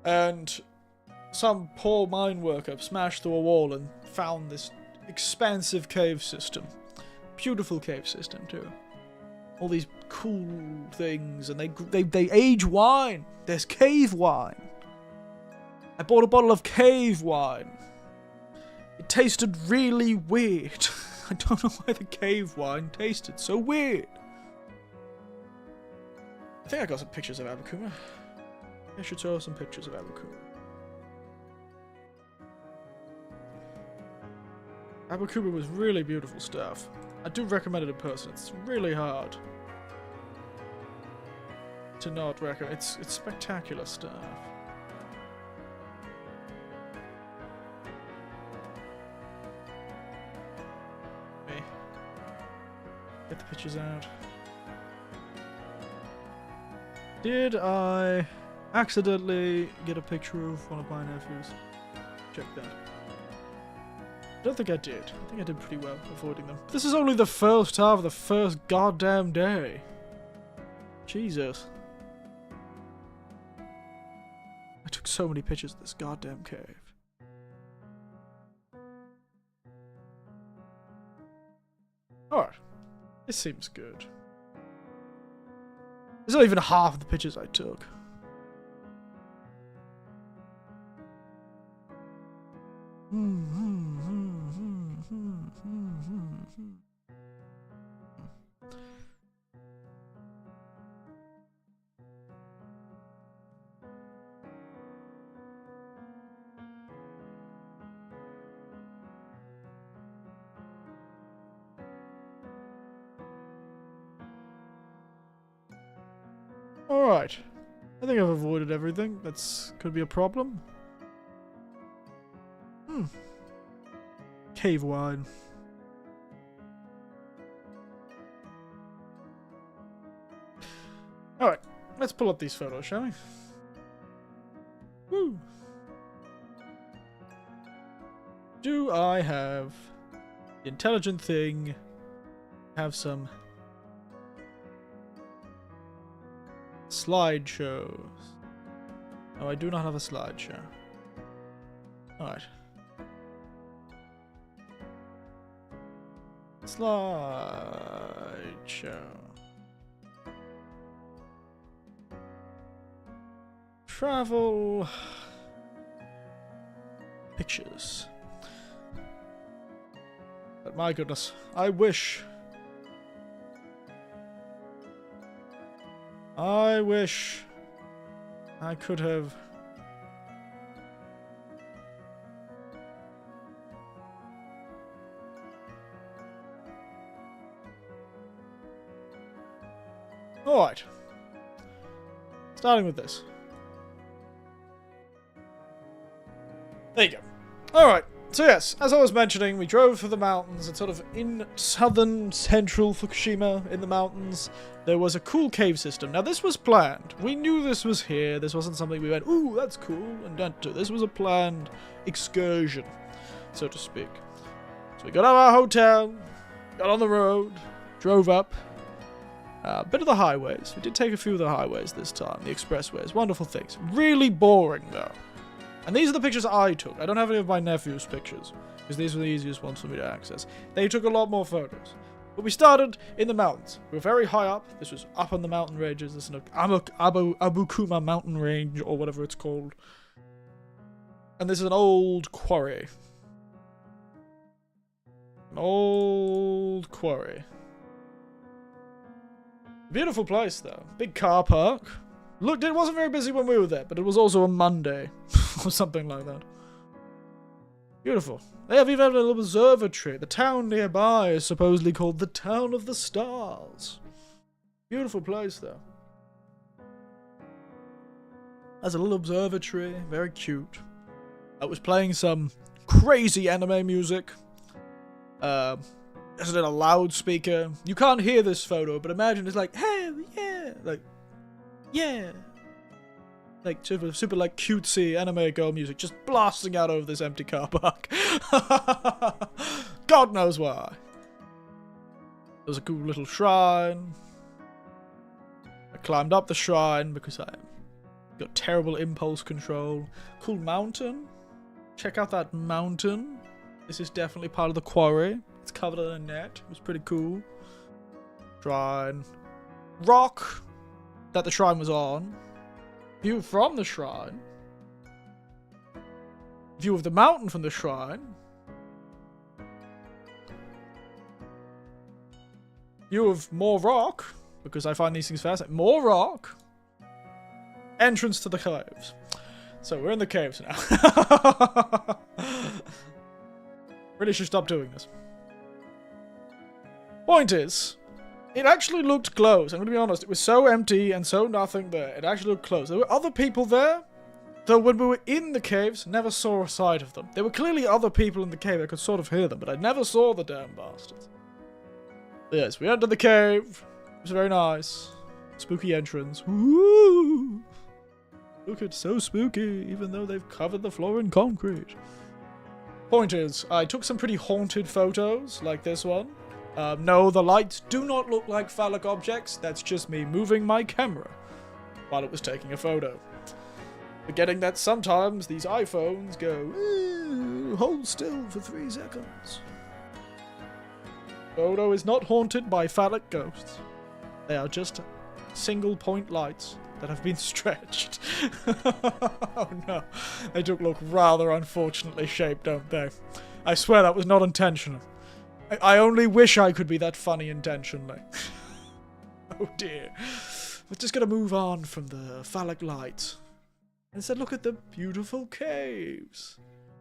And some poor mine worker smashed through a wall and found this expansive cave system. Beautiful cave system, too. All these cool things. And they age wine. There's cave wine. I bought a bottle of cave wine. It tasted really weird. I don't know why the cave wine tasted so weird. I think I got some pictures of Abukuma. I should show some pictures of Abukuma. Abukuma was really beautiful stuff. I do recommend it in person. It's really hard to not recommend. It's spectacular stuff. Get the pictures out. Did I accidentally get a picture of one of my nephews? Check that. I don't think I did. I think I did pretty well avoiding them. This is only the first half of the first goddamn day. Jesus. I took so many pictures of this goddamn cave. Alright. This seems good. It's not even half of the pictures I took. Alright. I think I've avoided everything. That's could be a problem. Cave wine. Alright. Let's pull up these photos, shall we? Woo! Do I have the intelligent thing? Have some slideshows. No, I do not have a slideshow. Alright. Slideshow. Travel. Pictures. But my goodness, I wish I could have... Alright. Starting with this. There you go. Alright. So yes, as I was mentioning, we drove through the mountains and sort of in southern central Fukushima in the mountains, there was a cool cave system. Now this was planned. We knew this was here. This wasn't something we went, ooh, that's cool, and went to. This was a planned excursion, so to speak. So we got out of our hotel, got on the road, drove up. A bit of the highways. We did take a few of the highways this time, the expressways. Wonderful things. Really boring though. And these are the pictures I took. I don't have any of my nephew's pictures, because these were the easiest ones for me to access. They took a lot more photos. But we started in the mountains. We were very high up. This was up on the mountain ranges. This is an Abukuma mountain range, or whatever it's called. And this is an old quarry. An old quarry. Beautiful place, though. Big car park. Look, it wasn't very busy when we were there, but it was also a Monday. Or something like that. Beautiful. They have even a little observatory. The town nearby is supposedly called the Town of the Stars. Beautiful place, though. Has a little observatory. Very cute. I was playing some crazy anime music. There's a loudspeaker. You can't hear this photo, but imagine it's like, hey, yeah, like, yeah. Like, super like, cutesy anime girl music just blasting out over this empty car park. God knows why. There's a cool little shrine. I climbed up the shrine because I got terrible impulse control. Cool mountain. Check out that mountain. This is definitely part of the quarry. It's covered in a net. It was pretty cool. Shrine. Rock that the shrine was on. View from the shrine. View of the mountain from the shrine. View of more rock, because I find these things fascinating. More rock. Entrance to the caves. So we're in the caves now. Really should stop doing this. Point is, it actually looked close. I'm going to be honest. It was so empty and so nothing there. It actually looked close. There were other people there, though when we were in the caves, never saw a sight of them. There were clearly other people in the cave. I could sort of hear them, but I never saw the damn bastards. Yes, we entered the cave. It was very nice. Spooky entrance. Woo! Look, it's so spooky, even though they've covered the floor in concrete. Point is, I took some pretty haunted photos, like this one. No, the lights do not look like phallic objects. That's just me moving my camera while it was taking a photo. Forgetting that sometimes these iPhones go, hold still for 3 seconds. Photo is not haunted by phallic ghosts. They are just single point lights that have been stretched. Oh no, they do look rather unfortunately shaped, don't they? I swear that was not intentional. I only wish I could be that funny intentionally. Oh dear. We're just gonna move on from the phallic lights. Instead, look at the beautiful caves.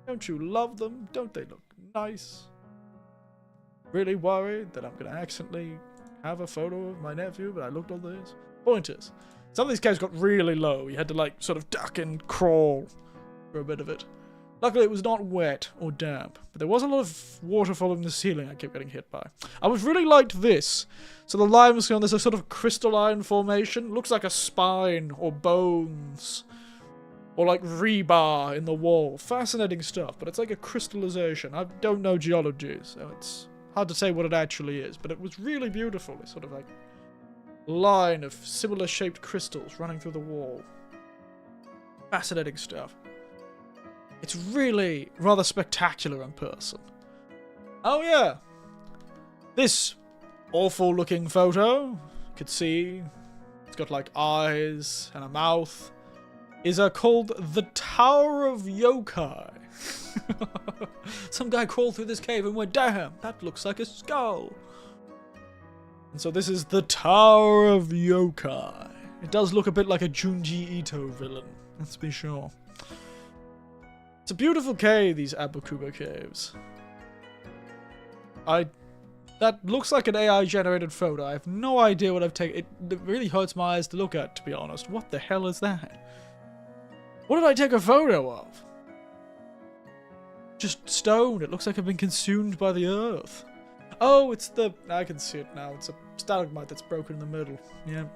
Don't you love them? Don't they look nice? Really worried that I'm gonna accidentally have a photo of my nephew, but I looked all this. Point is, some of these caves got really low. You had to like sort of duck and crawl for a bit of it. Luckily, it was not wet or damp, but there was a lot of water following the ceiling I kept getting hit by. I was really liked this. So the limestone, there's a sort of crystalline formation. Looks like a spine or bones or like rebar in the wall. Fascinating stuff, but it's like a crystallization. I don't know geology, so it's hard to say what it actually is, but it was really beautiful. It's sort of like a line of similar shaped crystals running through the wall. Fascinating stuff. It's really rather spectacular in person. Oh yeah. This awful looking photo. You could see it's got like eyes and a mouth. is called the Tower of Yokai. Some guy crawled through this cave and went, damn, that looks like a skull. And so this is the Tower of Yokai. It does look a bit like a Junji Ito villain, let's be sure. It's a beautiful cave, these Abukuba caves. That looks like an AI-generated photo. I have no idea what I've taken. It really hurts my eyes to look at, to be honest. What the hell is that? What did I take a photo of? Just stone. It looks like I've been consumed by the earth. Oh, it's the... I can see it now. It's a stalagmite that's broken in the middle. Yeah.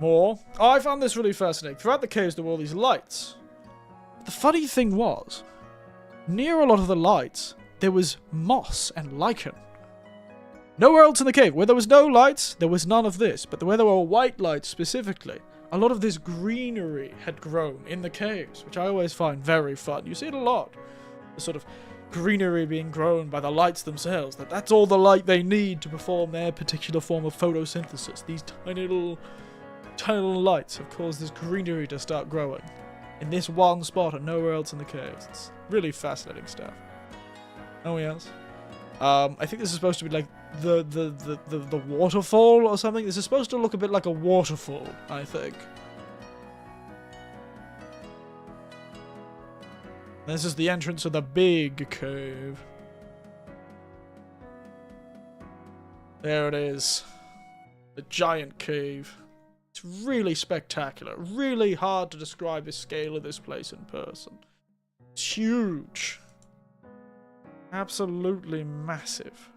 More. Oh, I found this really fascinating. Throughout the caves, there were all these lights. But the funny thing was, near a lot of the lights, there was moss and lichen. Nowhere else in the cave. Where there was no lights, there was none of this. But where there were white lights specifically, a lot of this greenery had grown in the caves, which I always find very fun. You see it a lot. The sort of greenery being grown by the lights themselves. That's all the light they need to perform their particular form of photosynthesis. These tiny little lights have caused this greenery to start growing in this one spot and nowhere else in the caves. It's really fascinating stuff. Oh yes. I think this is supposed to be like the waterfall or something. This is supposed to look a bit like a waterfall, I think. This is the entrance of the big cave. There it is. The giant cave. It's really spectacular. Really hard to describe the scale of this place in person. It's huge. Absolutely massive.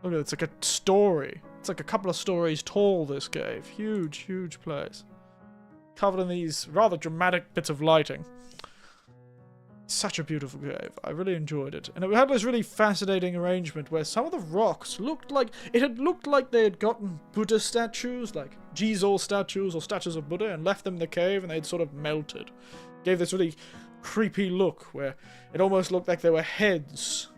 Look at it, it's like a story. It's like a couple of stories tall, this cave. Huge, huge place. Covered in these rather dramatic bits of lighting. Such a beautiful cave. I really enjoyed it. And it had this really fascinating arrangement where some of the rocks looked like... It had looked like they had gotten Buddha statues, like Jizol statues or statues of Buddha, and left them in the cave and they'd sort of melted. Gave this really creepy look where it almost looked like they were heads.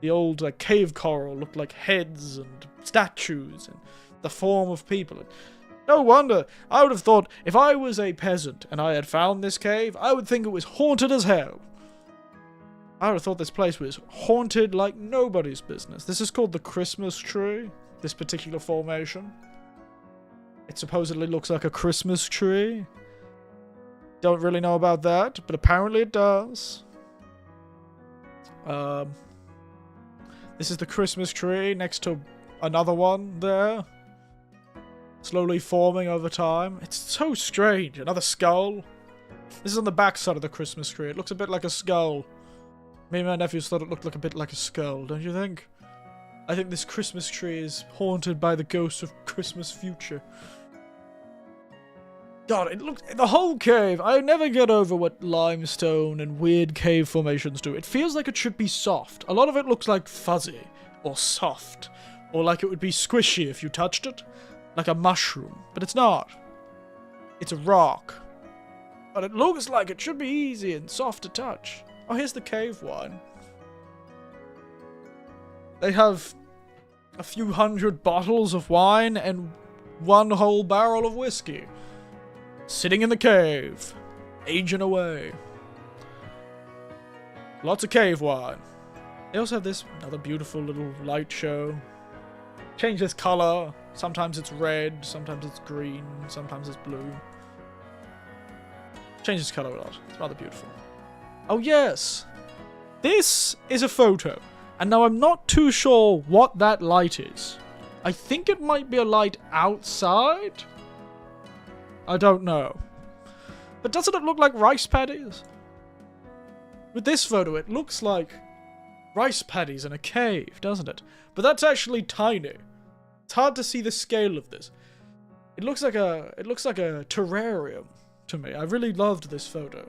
The old cave coral looked like heads and statues and the form of people. No wonder. I would have thought if I was a peasant and I had found this cave, I would think it was haunted as hell. I would have thought this place was haunted like nobody's business. This is called the Christmas tree, this particular formation. It supposedly looks like a Christmas tree. Don't really know about that, but apparently it does. This is the Christmas tree next to another one there. Slowly forming over time. It's so strange. Another skull. This is on the back side of the Christmas tree. It looks a bit like a skull. Me and my nephews thought it looked like a bit like a skull, don't you think? I think this Christmas tree is haunted by the ghosts of Christmas future. God, it looks... The whole cave, I never get over what limestone and weird cave formations do. It feels like it should be soft. A lot of it looks like fuzzy, or soft, or like it would be squishy if you touched it. Like a mushroom, but it's not. It's a rock. But it looks like it should be easy and soft to touch. Oh, here's the cave wine. They have a few hundred bottles of wine and one whole barrel of whiskey. Sitting in the cave. Aging away. Lots of cave wine. They also have this another beautiful little light show. Changes color. Sometimes it's red, sometimes it's green, sometimes it's blue. Changes color a lot. It's rather beautiful. Oh yes! This is a photo. And now I'm not too sure what that light is. I think it might be a light outside? I don't know. But doesn't it look like rice paddies? With this photo, it looks like rice paddies in a cave, doesn't it? But that's actually tiny. It's hard to see the scale of this. It looks like a terrarium to me. I really loved this photo.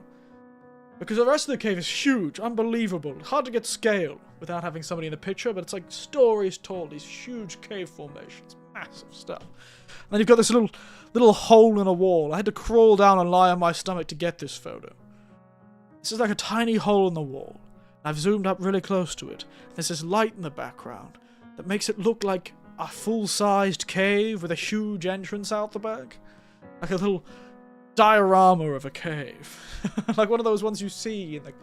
Because the rest of the cave is huge, unbelievable. Hard to get scale without having somebody in the picture, but it's like stories tall, these huge cave formations. Massive stuff. And then you've got this little hole in a wall. I had to crawl down and lie on my stomach to get this photo. This is like a tiny hole in the wall. I've zoomed up really close to it. There's this light in the background that makes it look like a full-sized cave with a huge entrance out the back. Like a little diorama of a cave. Like one of those ones you see in like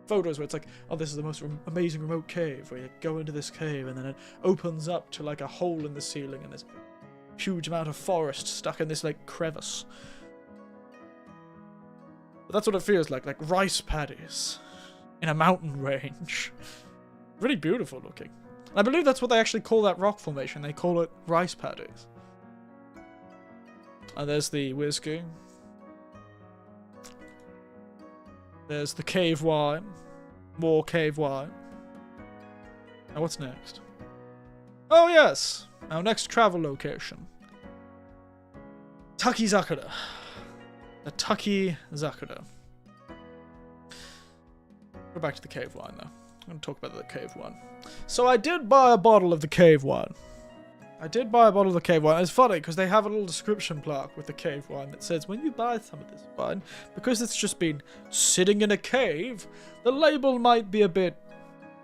photos where it's like, oh, this is the most amazing remote cave, where you go into this cave and then it opens up to like a hole in the ceiling and there's a huge amount of forest stuck in this like crevice. But that's what it feels like rice paddies in a mountain range. Really beautiful looking. I believe that's what they actually call that rock formation. They call it rice paddies. And there's the whiskey. There's the cave wine. More cave wine. Now what's next? Oh yes! Our next travel location. Takizakura. The Takizakura. Go back to the cave wine though. I'm going to talk about the cave wine. So I did buy a bottle of the cave wine. It's funny because they have a little description plaque with the cave wine that says when you buy some of this wine, because it's just been sitting in a cave, the label might be a bit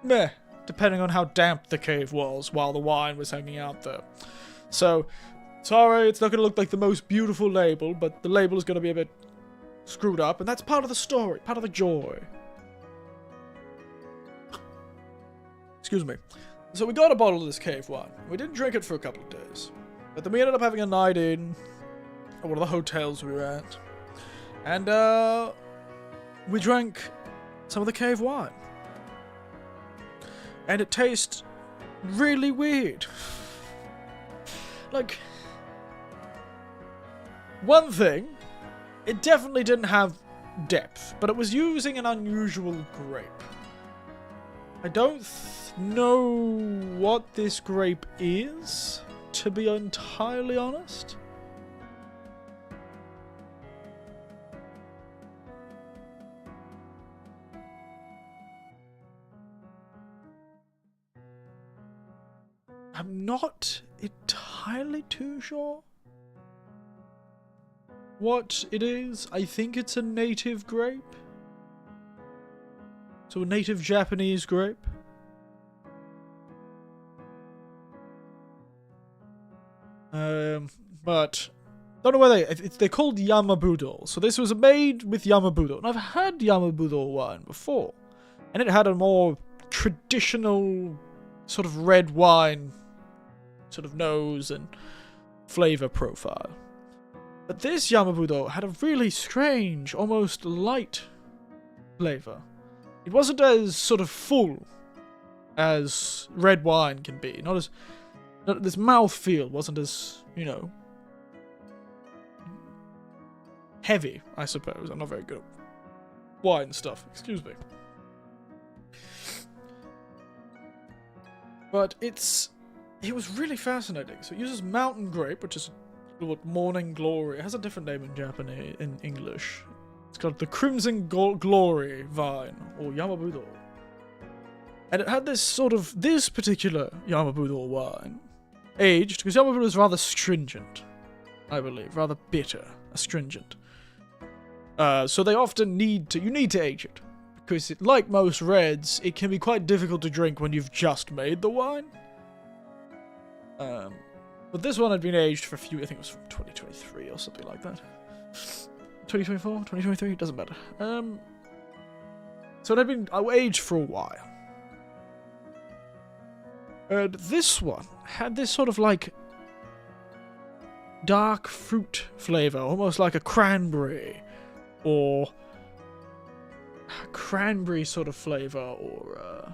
meh, depending on how damp the cave was while the wine was hanging out there. So, sorry, it's not going to look like the most beautiful label, but the label is going to be a bit screwed up, and that's part of the story, part of the joy. Excuse me. So we got a bottle of this cave wine. We didn't drink it for a couple of days. But then we ended up having a night in at one of the hotels we were at. And we drank some of the cave wine. And it tastes really weird. Like, one thing, it definitely didn't have depth, but it was using an unusual grape. I don't know what this grape is, to be entirely honest. I'm not entirely too sure what it is. I think it's a native grape. So a native Japanese grape. But don't know where they're called Yamabudo. So this was made with Yamabudo, and I've had Yamabudo wine before, and it had a more traditional sort of red wine sort of nose and flavor profile. But this Yamabudo had a really strange, almost light flavor. It wasn't as sort of full as red wine can be. This mouthfeel wasn't as, you know, heavy, I suppose. I'm not very good at wine stuff. Excuse me. But it was really fascinating. So it uses mountain grape, which is what morning glory. It has a different name in Japanese, in English. It's called the Crimson Glory vine, or Yamabudo. And it had this particular Yamabudo wine, aged, because Yamabudo is rather stringent, I believe, rather bitter, astringent. So they often need to age it, because like most reds, it can be quite difficult to drink when you've just made the wine. But this one had been aged for a few, I think it was from 2023 or something like that. 2024? 2023? Doesn't matter. So it had been aged for a while. And this one had this sort of like dark fruit flavor, almost like a cranberry, or a cranberry sort of flavor, or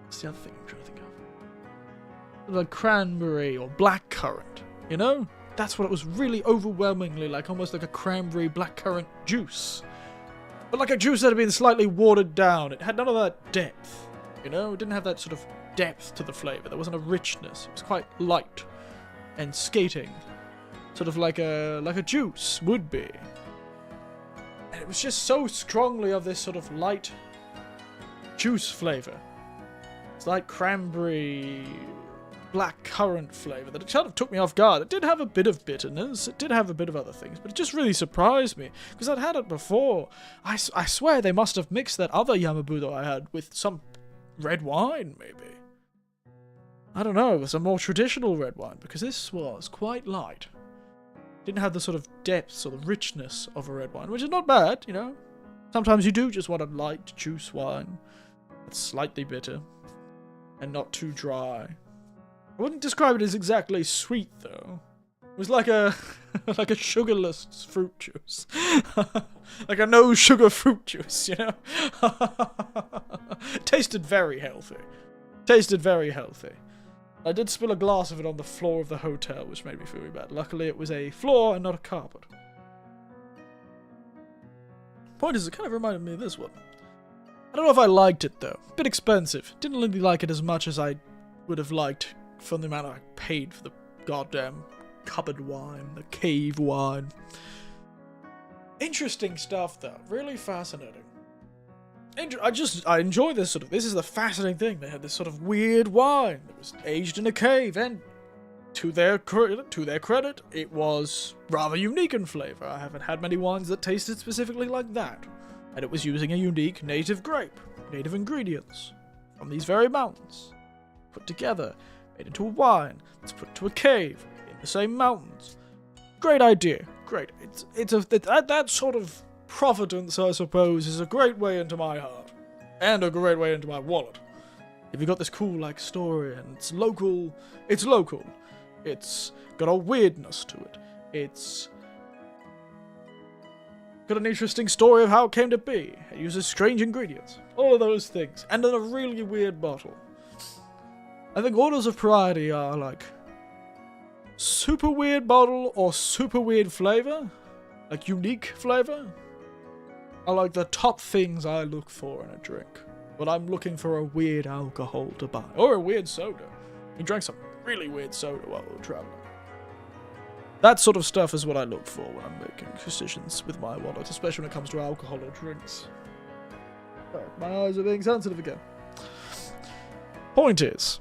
what's the other thing I'm trying to think of? Like cranberry or blackcurrant, you know? That's what it was, really overwhelmingly like, almost like a cranberry blackcurrant juice. But like a juice that had been slightly watered down. It had none of that depth, you know? It didn't have that sort of depth to the flavor. There wasn't a richness. It was quite light and skating. Sort of like a juice would be. And it was just so strongly of this sort of light juice flavor. It's like cranberry blackcurrant flavor that it kind of took me off guard. It did have a bit of bitterness, it did have a bit of other things, but it just really surprised me, because I'd had it before. I swear they must have mixed that other Yamabudo I had with some red wine, maybe. I don't know, some more traditional red wine, because this was quite light. Didn't have the sort of depth or the richness of a red wine, which is not bad, you know. Sometimes you do just want a light juice wine that's slightly bitter and not too dry. I wouldn't describe it as exactly sweet, though. It was like a like a sugarless fruit juice. Like a no sugar fruit juice, you know? Tasted very healthy. Tasted very healthy. I did spill a glass of it on the floor of the hotel, which made me feel really bad. Luckily, it was a floor and not a carpet. Point is, it kind of reminded me of this one. I don't know if I liked it, though. A bit expensive. Didn't really like it as much as I would have liked for the amount I paid for the goddamn cupboard wine, the cave wine. Interesting stuff, though. Really fascinating. I enjoy this sort of... This is the fascinating thing. They had this sort of weird wine that was aged in a cave, and to their credit, it was rather unique in flavor. I haven't had many wines that tasted specifically like that. And it was using a unique native grape, native ingredients from these very mountains, put together, made into a wine that's put to a cave in the same mountains. Great idea. Great. That sort of providence, I suppose, is a great way into my heart, and a great way into my wallet. If you've got this cool, like, story, and it's local, it's got a weirdness to it, it's got an interesting story of how it came to be, it uses strange ingredients, all of those things, and in a really weird bottle. I think orders of priority are, like, super weird bottle or super weird flavor, like unique flavor, are like the top things I look for in a drink. But I'm looking for a weird alcohol to buy. Or a weird soda. We drank some really weird soda while we were traveling. That sort of stuff is what I look for when I'm making decisions with my wallet, especially when it comes to alcohol or drinks. Sorry, my eyes are being sensitive again. Point is...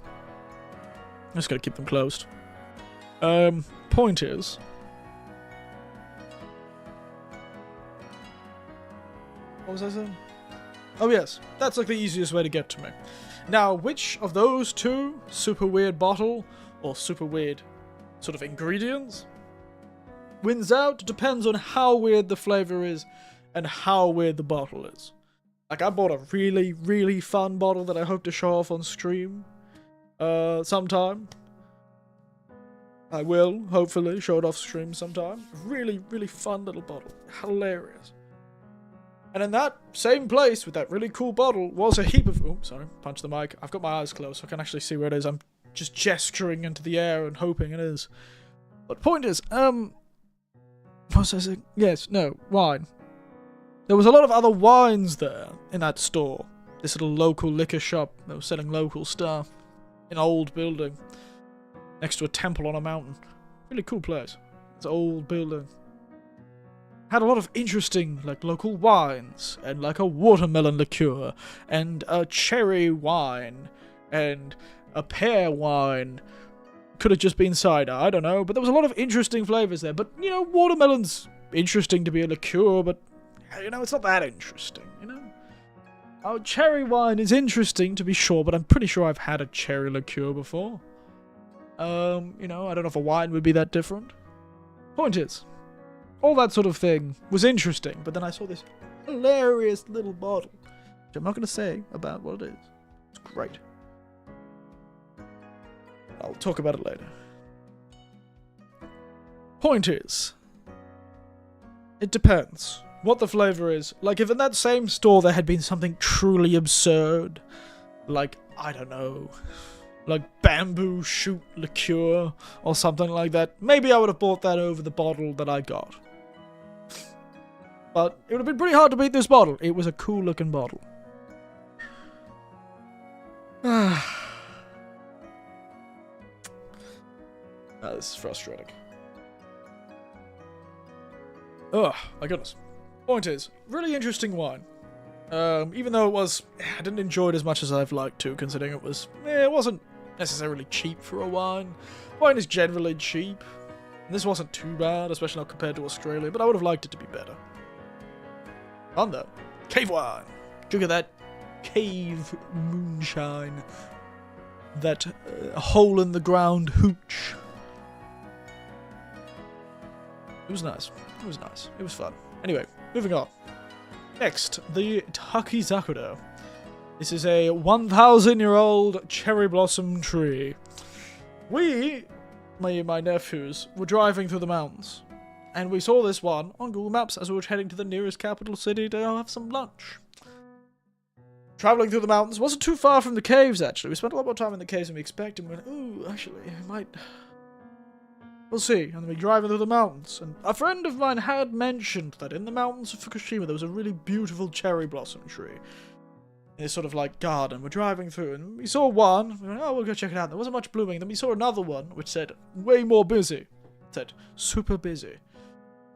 I'm just gonna keep them closed. Point is... What was I saying? Oh yes, that's like the easiest way to get to me. Now, which of those two, super weird bottle or super weird sort of ingredients, wins out depends on how weird the flavor is and how weird the bottle is. Like, I bought a really, really fun bottle that I hope to show off on stream sometime. I will, hopefully, show it off stream sometime. Really, really fun little bottle. Hilarious. And in that same place with that really cool bottle was a heap of... Oops, sorry, punch the mic. I've got my eyes closed so I can actually see where it is. I'm just gesturing into the air and hoping it is. But point is, what was I saying? Yes, no, wine. There was a lot of other wines there in that store. This little local liquor shop that was selling local stuff. In an old building. Next to a temple on a mountain. Really cool place. It's an old building. Had a lot of interesting, like, local wines, and like a watermelon liqueur, and a cherry wine, and a pear wine. Could have just been cider, I don't know, but there was a lot of interesting flavors there. But, you know, watermelon's interesting to be a liqueur, but, you know, it's not that interesting, you know? Oh, cherry wine is interesting, to be sure, but I'm pretty sure I've had a cherry liqueur before. You know, I don't know if a wine would be that different. Point is, all that sort of thing was interesting, but then I saw this hilarious little bottle, which I'm not going to say about what it is. It's great. I'll talk about it later. Point is, it depends what the flavor is. Like, if in that same store there had been something truly absurd, like, I don't know, like bamboo shoot liqueur or something like that, maybe I would have bought that over the bottle that I got. But it would have been pretty hard to beat this bottle. It was a cool looking bottle. This is frustrating. Oh, my goodness. Point is, really interesting wine. Even though I didn't enjoy it as much as I've liked to, considering it wasn't necessarily cheap for a wine. Wine is generally cheap. And this wasn't too bad, especially not compared to Australia, but I would have liked it to be better. Fun though. Cave wine. Drink of that cave moonshine. that hole in the ground hooch. It was nice. It was nice. It was fun. Anyway, moving on. Next, the Takizakura. This is a 1,000-year-old cherry blossom tree. We, my nephews, were driving through the mountains. And we saw this one on Google Maps as we were heading to the nearest capital city to have some lunch. Traveling through the mountains wasn't too far from the caves, actually. We spent a lot more time in the caves than we expected. And we went, ooh, actually, it might... We'll see. And then we driving through the mountains. And a friend of mine had mentioned that in the mountains of Fukushima there was a really beautiful cherry blossom tree. In this sort of like garden. We're driving through and we saw one. We went, oh, we'll go check it out. There wasn't much blooming. Then we saw another one which said, way more busy. It said, super busy.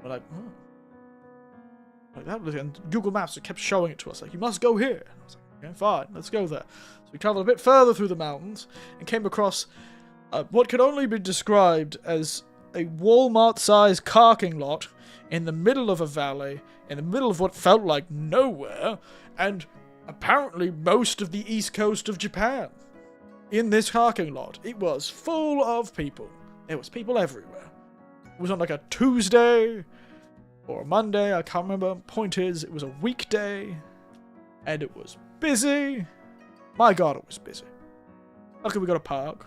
We're like, oh. Like that. And Google Maps, it kept showing it to us. Like, you must go here. And I was like, okay, fine. Let's go there. So we traveled a bit further through the mountains and came across what could only be described as a Walmart-sized parking lot in the middle of a valley, in the middle of what felt like nowhere, and apparently most of the east coast of Japan. In this parking lot, it was full of people. There was people everywhere. It was on like a Tuesday or a Monday, I can't remember. Point is, it was a weekday, and it was busy. My god, it was busy. Luckily we got a park.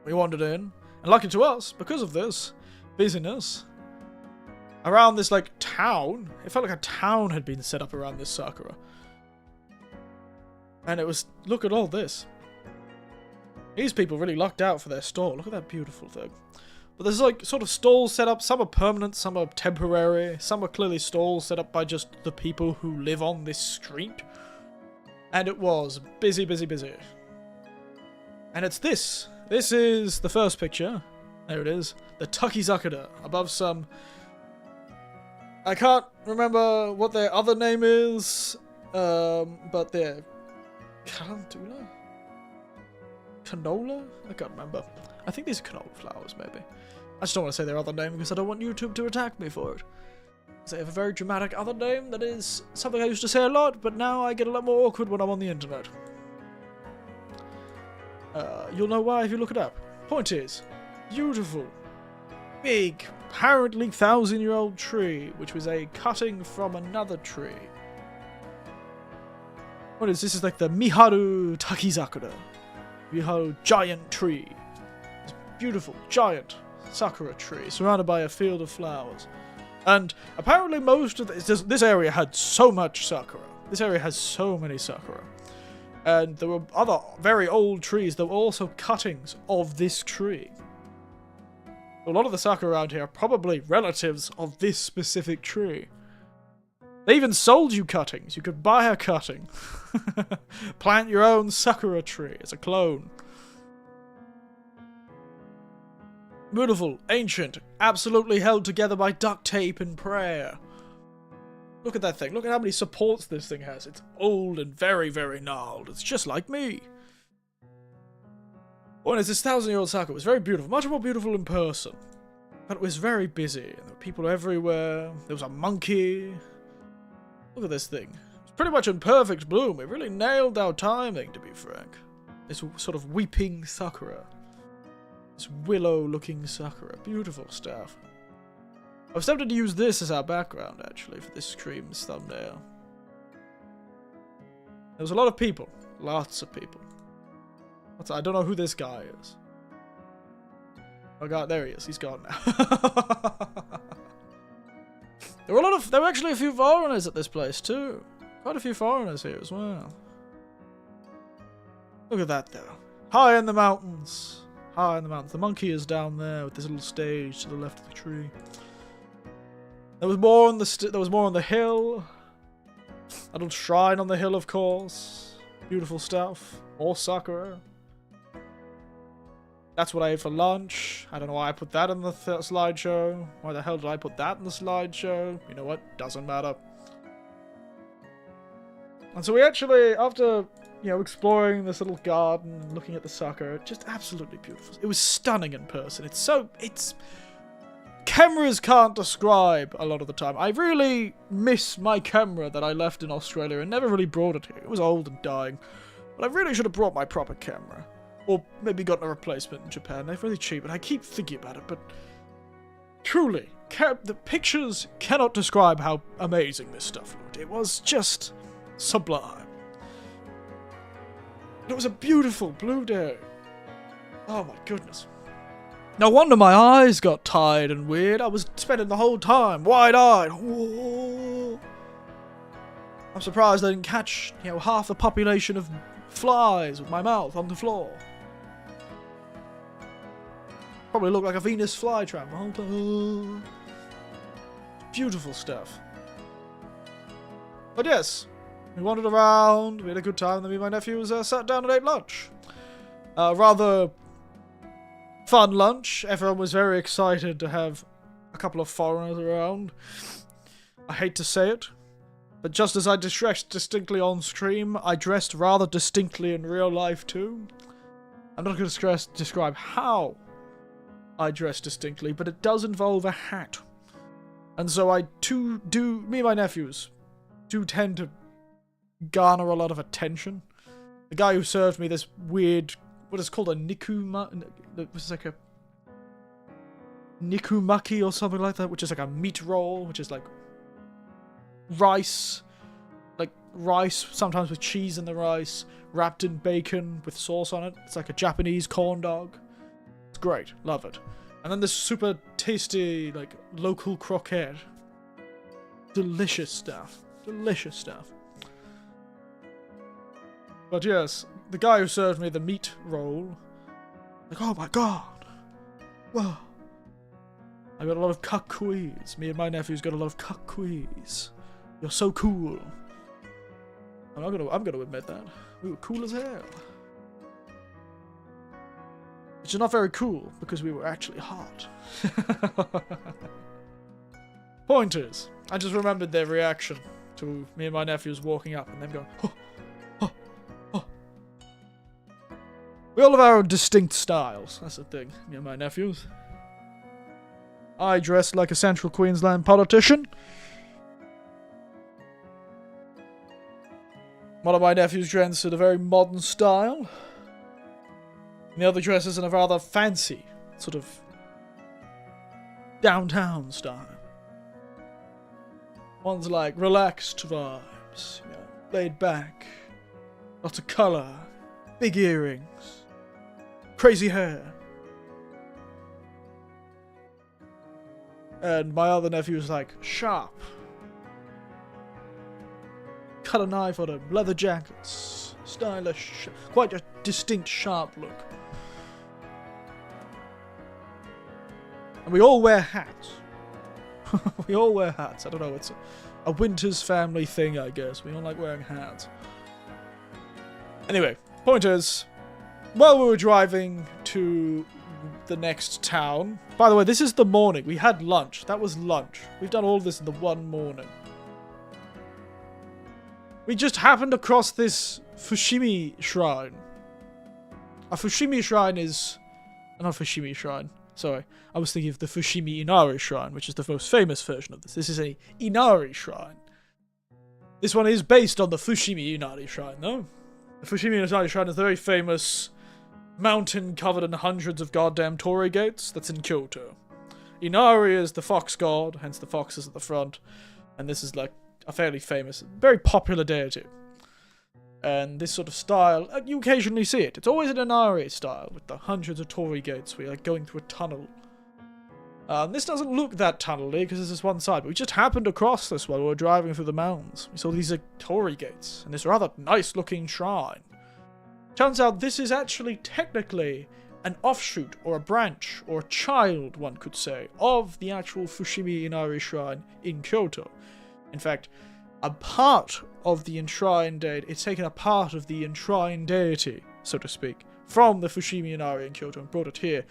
We wandered in, and lucky to us, because of this busyness, around this, like, town, it felt like a town had been set up around this sakura. And it was, look at all this. These people really lucked out for their stall. Look at that beautiful thing. But there's, like, sort of stalls set up. Some are permanent, some are temporary. Some are clearly stalls set up by just the people who live on this street. And it was busy, busy, busy. And it's this. This is the first picture. There it is. The Takizakura. Above some... I can't remember what their other name is. But they're... Calendula? Canola? I can't remember. I think these are canola flowers, maybe. I just don't want to say their other name because I don't want YouTube to attack me for it. They have a very dramatic other name that is something I used to say a lot, but now I get a lot more awkward when I'm on the internet. You'll know why if you look it up. Point is, beautiful, big, apparently 1,000-year-old tree, which was a cutting from another tree. What is this? Is like the Miharu Takizakura. Miharu giant tree. This beautiful, giant sakura tree surrounded by a field of flowers. And apparently most of this area had so much sakura. This area has so many sakura. And there were other very old trees that were also cuttings of this tree. A lot of the sakura around here are probably relatives of this specific tree. They even sold you cuttings. You could buy a cutting. Plant your own sakura tree as a clone. Beautiful, ancient, absolutely held together by duct tape and prayer. Look at that thing. Look at how many supports this thing has. It's old and very, very gnarled. It's just like me. Well, it's this 1,000-year-old sakura. It was very beautiful. Much more beautiful in person. But it was very busy. And there were people everywhere. There was a monkey. Look at this thing. It's pretty much in perfect bloom. It really nailed our timing, to be frank. This sort of weeping sakura. This willow-looking sakura. Beautiful stuff. I was tempted to use this as our background, actually, for this stream's thumbnail. There was a lot of people. Lots of people. I don't know who this guy is. Oh god, there he is. He's gone now. There were actually a few foreigners at this place, too. Quite a few foreigners here as well. Look at that, though. High in the mountains. High in the mountains. The monkey is down there with this little stage to the left of the tree. There was more on the hill. A little shrine on the hill, of course. Beautiful stuff. More sakura. That's what I ate for lunch. I don't know why I put that in the slideshow. Why the hell did I put that in the slideshow? You know what? Doesn't matter. And so we actually, after, exploring this little garden, looking at the sakura, just absolutely beautiful. It was stunning in person. Cameras can't describe a lot of the time. I really miss my camera that I left in Australia and never really brought it here. It was old and dying. But I really should have brought my proper camera. Or maybe gotten a replacement in Japan. They're really cheap, and I keep thinking about it, but truly, the pictures cannot describe how amazing this stuff looked. It was just sublime. It was a beautiful blue day. Oh my goodness. No wonder my eyes got tired and weird. I was spending the whole time wide-eyed. Whoa. I'm surprised I didn't catch, half the population of flies with my mouth on the floor. Probably looked like a Venus flytrap the whole time. Beautiful stuff. But yes, we wandered around, we had a good time, and then me and my nephews sat down and ate lunch. Rather fun lunch. Everyone was very excited to have a couple of foreigners around. I hate to say it, but just as I dressed distinctly on stream, I dressed rather distinctly in real life too. I'm not going to describe how I dress distinctly, but it does involve a hat. And so me and my nephews do tend to garner a lot of attention. The guy who served me this weird, what is called a it was like a nikumaki or something like that, which is like a meat roll, which is like rice, sometimes with cheese in the rice, wrapped in bacon with sauce on it. It's like a Japanese corn dog. It's great, love it. And then this super tasty, local croquette. Delicious stuff. Delicious stuff. But yes, the guy who served me the meat roll, oh my god. Whoa. I got a lot of cuckoos. Me and my nephew's got a lot of cuckoos. You're so cool. I'm gonna admit that. We were cool as hell. Which is not very cool, because we were actually hot. Pointers. I just remembered their reaction to me and my nephews walking up and them going, oh, oh, oh. We all have our own distinct styles. That's the thing, me and my nephews. I dressed like a Central Queensland politician. One of my nephews dressed in a very modern style. And the other dresses in a rather fancy, sort of downtown style. One's like relaxed vibes, laid back, lots of colour, big earrings, crazy hair. And my other nephew's like sharp. Cut a knife on him, leather jackets, stylish, quite a distinct sharp look. And we all wear hats. We all wear hats. I don't know, it's a Winters family thing, I guess. We all like wearing hats. Anyway, point is, while we were driving to the next town... By the way, this is the morning. We had lunch. That was lunch. We've done all this in the one morning. We just happened across this Fushimi shrine. A Fushimi shrine is... Not Fushimi shrine. Sorry, I was thinking of the Fushimi Inari Shrine, which is the most famous version of this. This is a Inari Shrine. This one is based on the Fushimi Inari Shrine, though. The Fushimi Inari Shrine is the very famous mountain covered in hundreds of goddamn torii gates that's in Kyoto. Inari is the fox god, hence the fox is at the front. And this is like a fairly famous, very popular deity. And this sort of style, you occasionally see it. It's always an Inari style, with the hundreds of torii gates where you're like going through a tunnel. This doesn't look that tunnel-y, because this is one side, but we just happened across this while we were driving through the mountains. We saw these torii gates, and this rather nice-looking shrine. Turns out this is actually technically an offshoot, or a branch, or a child, one could say, of the actual Fushimi Inari Shrine in Kyoto. In fact, a part of the enshrined deity, it's taken a part of the enshrined deity, so to speak, from the Fushimi Inari in Kyoto and brought it here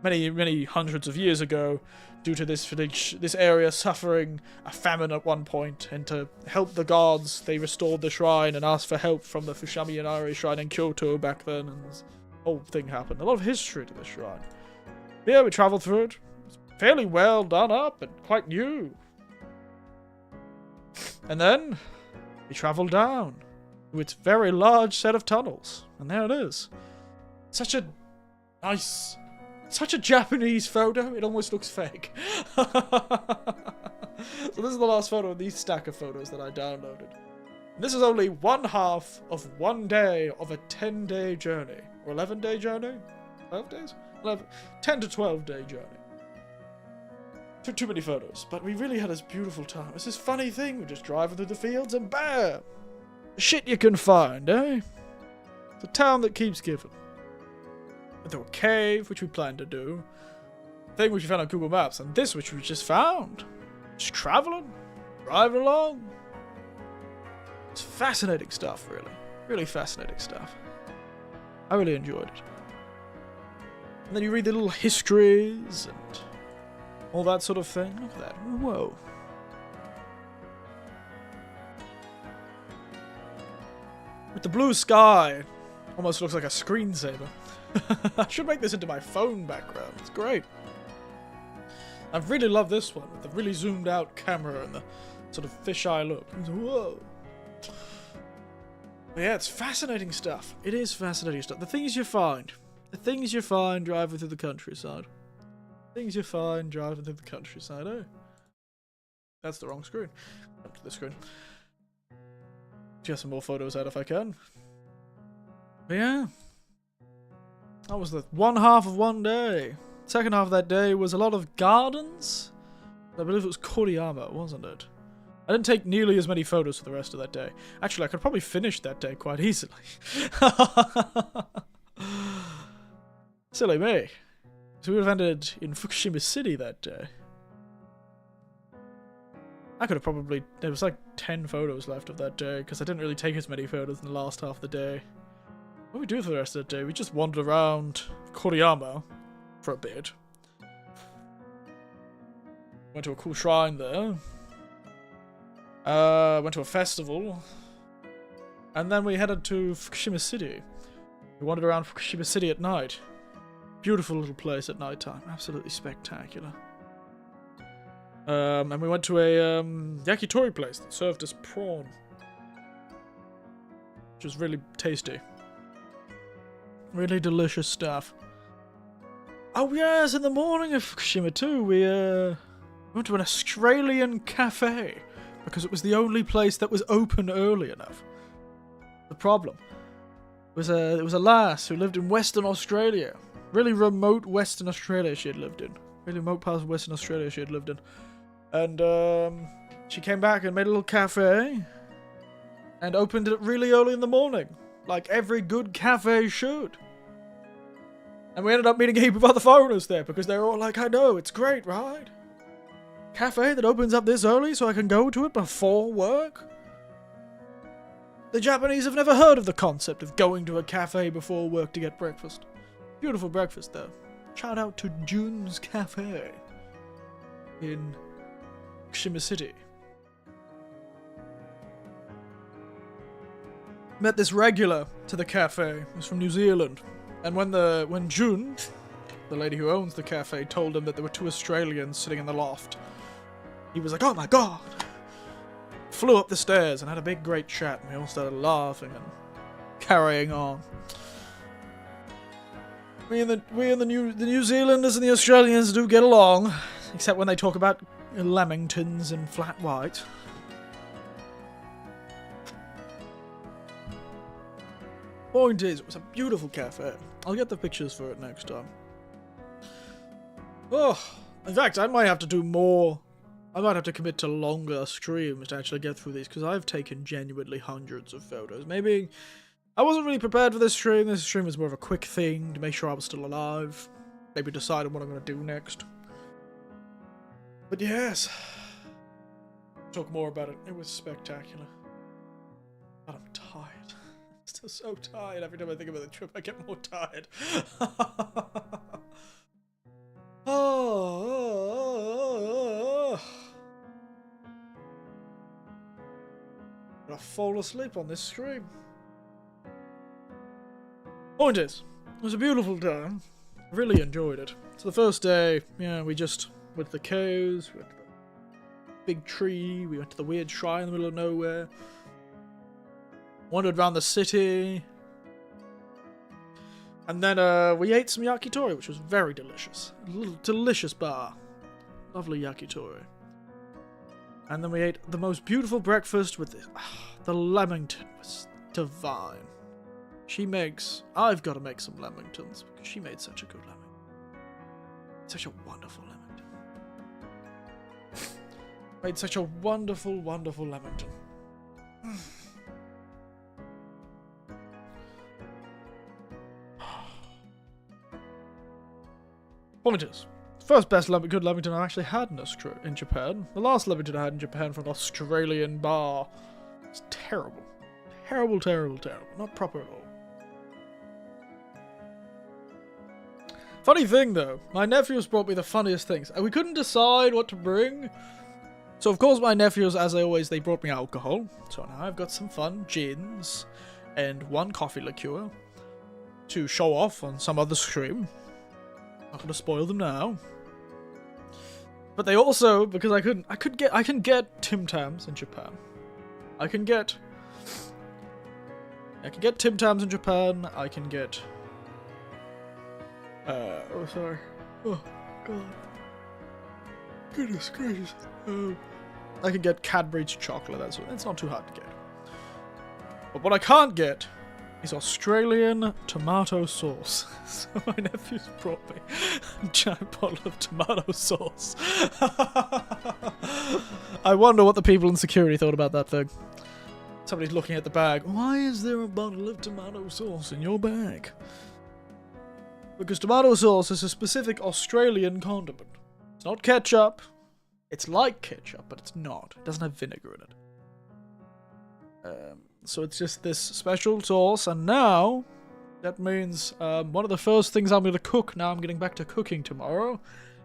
many hundreds of years ago due to this area suffering a famine at one point, and to help the gods, they restored the shrine and asked for help from the Fushimi Inari Shrine in Kyoto back then, and this whole thing happened. A lot of history to this shrine. But yeah, we travelled through it. It's fairly well done up and quite new. And then we travelled down to its very large set of tunnels, and there it is. Such a nice, such a Japanese photo. It almost looks fake. So this is the last photo of these stack of photos that I downloaded. And this is only one half of 1 day of a 10-day journey. Or 11-day journey? 12 days? 10 to 12-day journey. Took too many photos, but we really had this beautiful time. It's this funny thing, we're just driving through the fields and bam! Shit you can find, eh? It's a town that keeps giving. Went through a cave, which we planned to do. Thing which we found on Google Maps, and this which we just found. Just traveling, driving along. It's fascinating stuff, really. Really fascinating stuff. I really enjoyed it. And then you read the little histories and all that sort of thing. Look at that. Whoa. With the blue sky. Almost looks like a screensaver. I should make this into my phone background. It's great. I really love this one. With the really zoomed out camera and the sort of fisheye look. Whoa. But yeah, it's fascinating stuff. It is fascinating stuff. The things you find. The things you find driving through the countryside. Things you find driving through the countryside, eh? That's the wrong screen. Up to the screen. Get some more photos out if I can. But yeah. That was the one half of 1 day. Second half of that day was a lot of gardens. I believe it was Koriyama, wasn't it? I didn't take nearly as many photos for the rest of that day. Actually, I could probably finish that day quite easily. Silly me. So we would have ended in Fukushima City that day. I could have probably... There was like 10 photos left of that day, because I didn't really take as many photos in the last half of the day. What did we do for the rest of the day? We just wandered around Koriyama for a bit. Went to a cool shrine there. Went to a festival. And then we headed to Fukushima City. We wandered around Fukushima City at night. Beautiful little place at night time. Absolutely spectacular. And we went to a yakitori place that served us prawn. Which was really tasty. Really delicious stuff. Oh yes, in the morning of Fukushima too, we went to an Australian cafe. Because it was the only place that was open early enough. The problem was it was a lass who lived in Western Australia. Really remote Western Australia she had lived in. Really remote part of Western Australia she had lived in. And she came back and made a little cafe. And opened it really early in the morning. Like every good cafe should. And we ended up meeting a heap of other foreigners there. Because they were all like, I know, it's great, right? Cafe that opens up this early so I can go to it before work? The Japanese have never heard of the concept of going to a cafe before work to get breakfast. Beautiful breakfast though. Shout out to June's Cafe in Fukushima City. Met this regular to the cafe. He was from New Zealand. And when June, the lady who owns the cafe, told him that there were 2 Australians sitting in the loft, he was like, oh my god! Flew up the stairs and had a big great chat, and we all started laughing and carrying on. We and the New Zealanders and the Australians do get along, except when they talk about lamingtons and flat white. Point is, it was a beautiful cafe. I'll get the pictures for it next time. Oh, in fact, I might have to do more. I might have to commit to longer streams to actually get through these, because I've taken genuinely hundreds of photos. Maybe I wasn't really prepared for this stream. This stream was more of a quick thing to make sure I was still alive. Maybe decide on what I'm going to do next. But yes, talk more about it. It was spectacular. But I'm tired. I'm still so tired. Every time I think about the trip, I get more tired. Oh. I fall asleep on this stream. Point is, it was a beautiful time. Really enjoyed it. So the first day, yeah, we just went to the caves, we went to the big tree, we went to the weird shrine in the middle of nowhere. Wandered around the city. And then we ate some yakitori, which was very delicious. A little delicious bar. Lovely yakitori. And then we ate the most beautiful breakfast with the lamington was divine. She makes... I've got to make some lamingtons because she made such a good lamington. Such a wonderful lamington. Made such a wonderful, wonderful lamington. Point is, first best good lamington I actually had in Japan. The last lamington I had in Japan from an Australian bar was terrible. Terrible, terrible, terrible. Not proper at all. Funny thing though, my nephews brought me the funniest things. We couldn't decide what to bring. So of course my nephews, as they brought me alcohol. So now I've got some fun gins and one coffee liqueur to show off on some other stream. Not gonna spoil them now. But they also, because I can get Tim Tams in Japan. I can get Tim Tams in Japan. I can get oh sorry. Oh god. Goodness gracious. I can get Cadbury's chocolate. That's not too hard to get. But what I can't get is Australian tomato sauce. So my nephews brought me a giant bottle of tomato sauce. I wonder what the people in security thought about that thing. Somebody's looking at the bag. Why is there a bottle of tomato sauce in your bag? Because tomato sauce is a specific Australian condiment. It's not ketchup. It's like ketchup, but it's not. It doesn't have vinegar in it. So it's just this special sauce, and now that means one of the first things I'm going to cook, now I'm getting back to cooking tomorrow,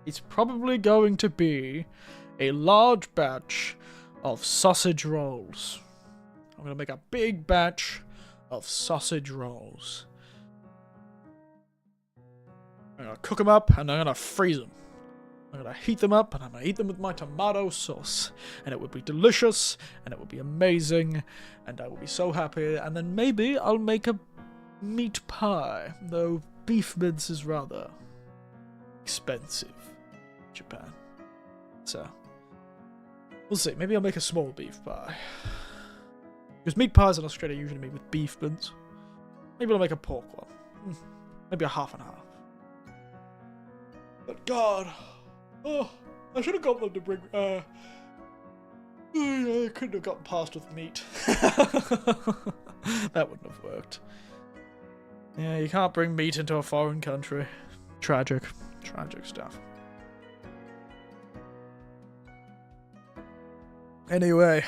is probably going to be a large batch of sausage rolls. I'm going to make a big batch of sausage rolls. I'm going to cook them up, and I'm going to freeze them. I'm going to heat them up, and I'm going to eat them with my tomato sauce. And it would be delicious, and it would be amazing, and I will be so happy. And then maybe I'll make a meat pie, though beef mince is rather expensive in Japan. So, we'll see. Maybe I'll make a small beef pie. Because meat pies in Australia usually made with beef mince. Maybe I'll make a pork one. Maybe a half and half. But God... Oh, I should have got them to bring, I couldn't have gotten past with meat. That wouldn't have worked. Yeah, you can't bring meat into a foreign country. Tragic. Tragic stuff. Anyway.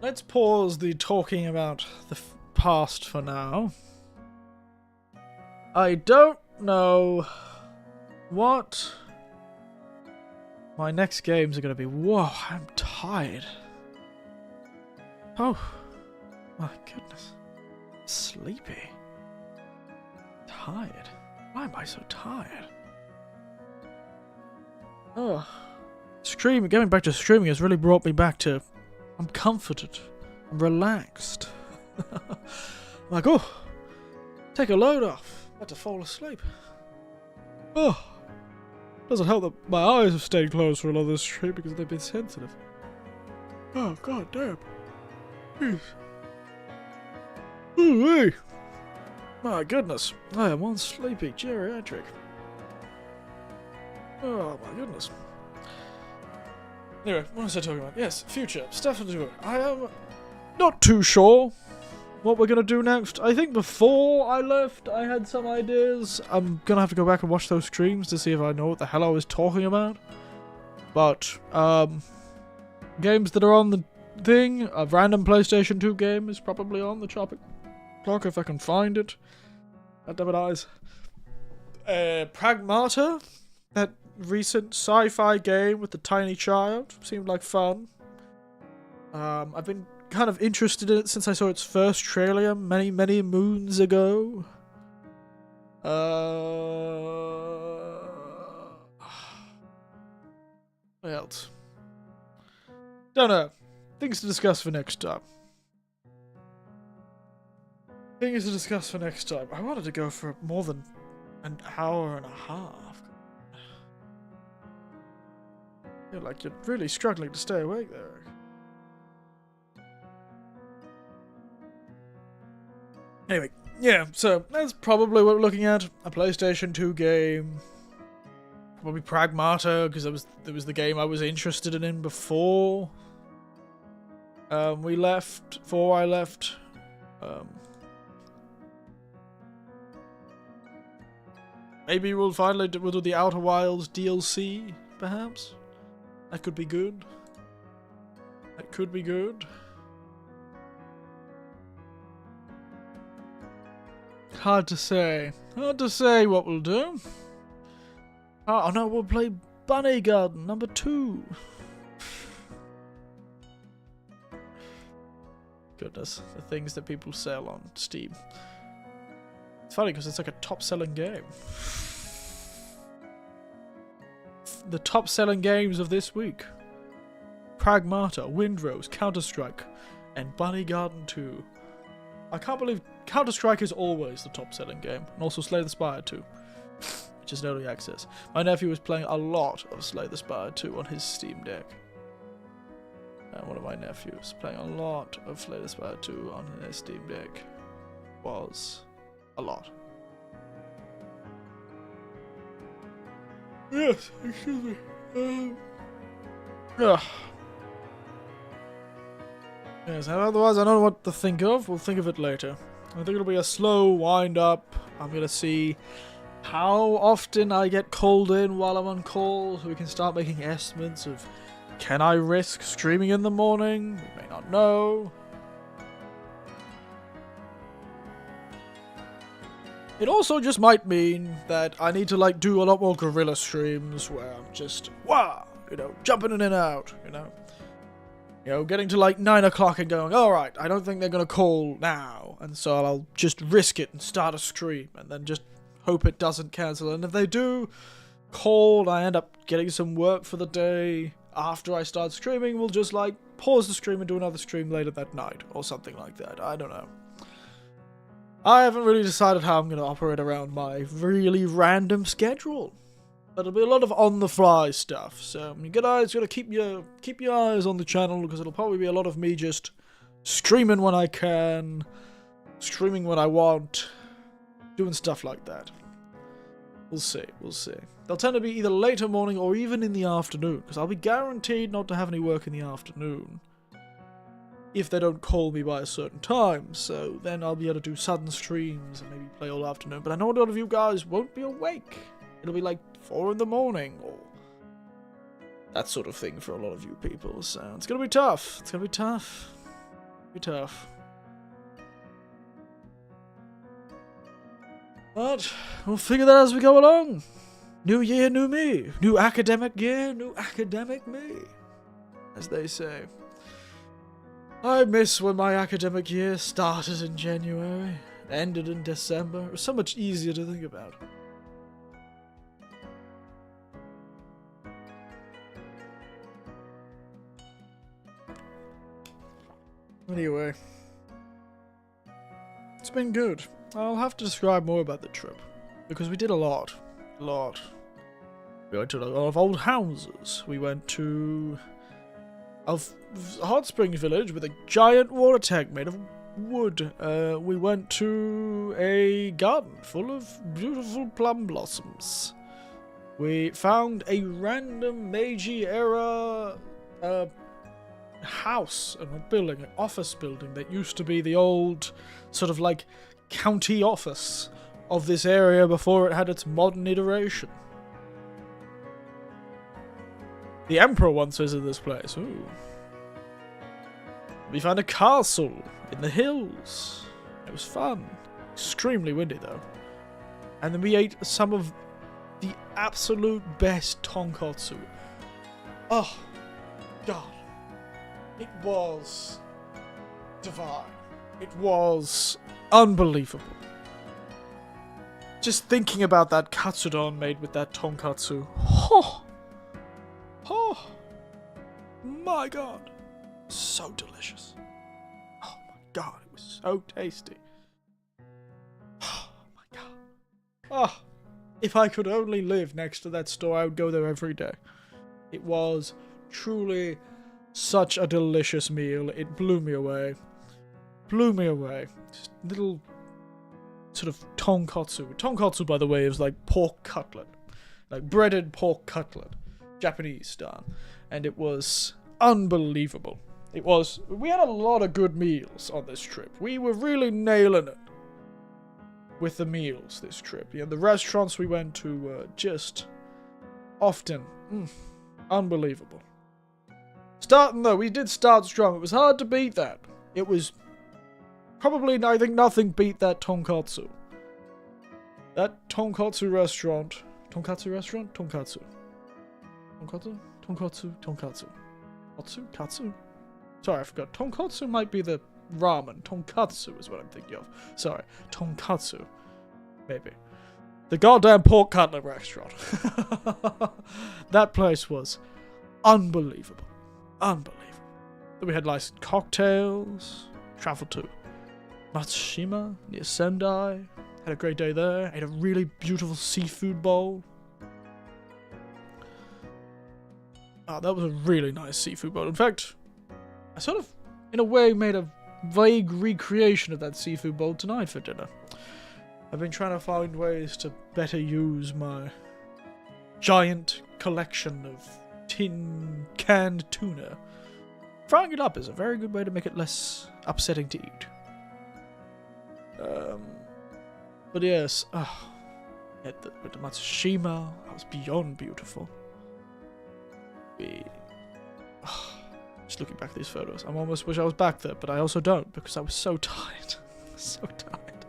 Let's pause the talking about the past for now. I don't know what my next games are going to be. Whoa, I'm tired. Oh, my goodness. Sleepy. Tired. Why am I so tired? Oh, getting back to streaming has really brought me back to... I'm comforted. I'm relaxed. Like, oh, take a load off. About to fall asleep. Oh, doesn't help that my eyes have stayed closed for another stream because they've been sensitive. Oh, god damn. Jeez. Ooh-wee. My goodness, I am one sleepy geriatric. Oh my goodness. Anyway, what was I talking about? Yes, future stuff to do. I am not too sure what we're gonna do next. I think before I left, I had some ideas. I'm gonna have to go back and watch those streams to see if I know what the hell I was talking about. But, games that are on the thing, a random PlayStation 2 game is probably on the chopping block if I can find it. Goddammit eyes. Pragmata, that recent sci-fi game with the tiny child, seemed like fun. I've been kind of interested in it since I saw its first trailer many, many moons ago. What else? Don't know. Things to discuss for next time. Things to discuss for next time. I wanted to go for more than an hour and a half. I feel like you're really struggling to stay awake there. Anyway, yeah, so that's probably what we're looking at. A PlayStation 2 game. Probably Pragmata, because that was the game I was interested in before we left. Before I left. Maybe we'll do the Outer Wilds DLC, perhaps? That could be good. That could be good. Hard to say. Hard to say what we'll do. Oh no, we'll play Bunny Garden number 2. Goodness, the things that people sell on Steam. It's funny because it's like a top-selling game. The top-selling games of this week: Pragmata, Windrose, Counter-Strike, and Bunny Garden 2. I can't believe Counter-Strike is always the top-selling game, and also Slay the Spire 2, which is early access. My nephew was playing a lot of Slay the Spire 2 on his Steam Deck. One of my nephews playing a lot of Slay the Spire 2 on his Steam Deck. Was a lot. Yes, excuse me. Yes, otherwise I don't know what to think of. We'll think of it later. I think it'll be a slow wind up. I'm gonna see how often I get called in while I'm on call, so we can start making estimates of, can I risk streaming in the morning? We may not know. It also just might mean that I need to like do a lot more guerrilla streams where I'm just, wow, jumping in and out, getting to like 9 o'clock and going, alright, I don't think they're going to call now, and so I'll just risk it and start a stream, and then just hope it doesn't cancel, and if they do call and I end up getting some work for the day after I start streaming, we'll just like pause the stream and do another stream later that night, or something like that. I don't know. I haven't really decided how I'm going to operate around my really random schedule. But it'll be a lot of on-the-fly stuff, so you guys got to keep your eyes on the channel, because it'll probably be a lot of me just streaming when I can, streaming when I want, doing stuff like that. We'll see, we'll see. They'll tend to be either later morning or even in the afternoon, because I'll be guaranteed not to have any work in the afternoon if they don't call me by a certain time, so then I'll be able to do sudden streams and maybe play all afternoon. But I know a lot of you guys won't be awake. It'll be like 4 in the morning, or that sort of thing for a lot of you people, so it's gonna be tough. It's gonna be tough. Be tough. But we'll figure that as we go along. New year, new me. New academic year, new academic me, as they say. I miss when my academic year started in January, ended in December. It was so much easier to think about. Anyway, it's been good. I'll have to describe more about the trip, because we did a lot. A lot. We went to a lot of old houses. We went to a hot spring village with a giant water tank made of wood. We went to a garden full of beautiful plum blossoms. We found a random Meiji-era house and a building, an office building that used to be the old sort of like county office of this area before it had its modern iteration. The Emperor once visited this place. Ooh. We found a castle in the hills. It was fun. Extremely windy though. And then we ate some of the absolute best tonkotsu. Oh, God. It was divine. It was unbelievable. Just thinking about that katsudon made with that tonkatsu. Oh, oh, my God. So delicious. Oh my God, it was so tasty. Ah, if I could only live next to that store, I would go there every day. It was truly such a delicious meal. It blew me away. Blew me away. Just little sort of tonkatsu. Tonkatsu, by the way, is like pork cutlet. Like breaded pork cutlet. Japanese style. And it was unbelievable. It was... We had a lot of good meals on this trip. We were really nailing it with the meals this trip. Yeah, the restaurants we went to were just often unbelievable. Starting though, we did start strong. It was hard to beat that. It was probably, I think nothing beat that tonkatsu. That tonkatsu restaurant. Tonkatsu restaurant? Tonkatsu. Tonkatsu? Tonkatsu? Tonkatsu. Katsu? Sorry, I forgot. Tonkatsu might be the ramen. Tonkatsu is what I'm thinking of. Sorry. Tonkatsu. Maybe. The goddamn pork cutlet restaurant. That place was unbelievable. Unbelievable. Then we had nice cocktails. Traveled to Matsushima near Sendai. Had a great day there. Ate a really beautiful seafood bowl. Oh, that was a really nice seafood bowl. In fact, I sort of, in a way, made a vague recreation of that seafood bowl tonight for dinner. I've been trying to find ways to better use my giant collection of canned tuna. Frying it up is a very good way to make it less upsetting to eat. But yes, at the Matsushima, that was beyond beautiful. Just looking back at these photos, I almost wish I was back there, but I also don't, because I was so tired. So tired.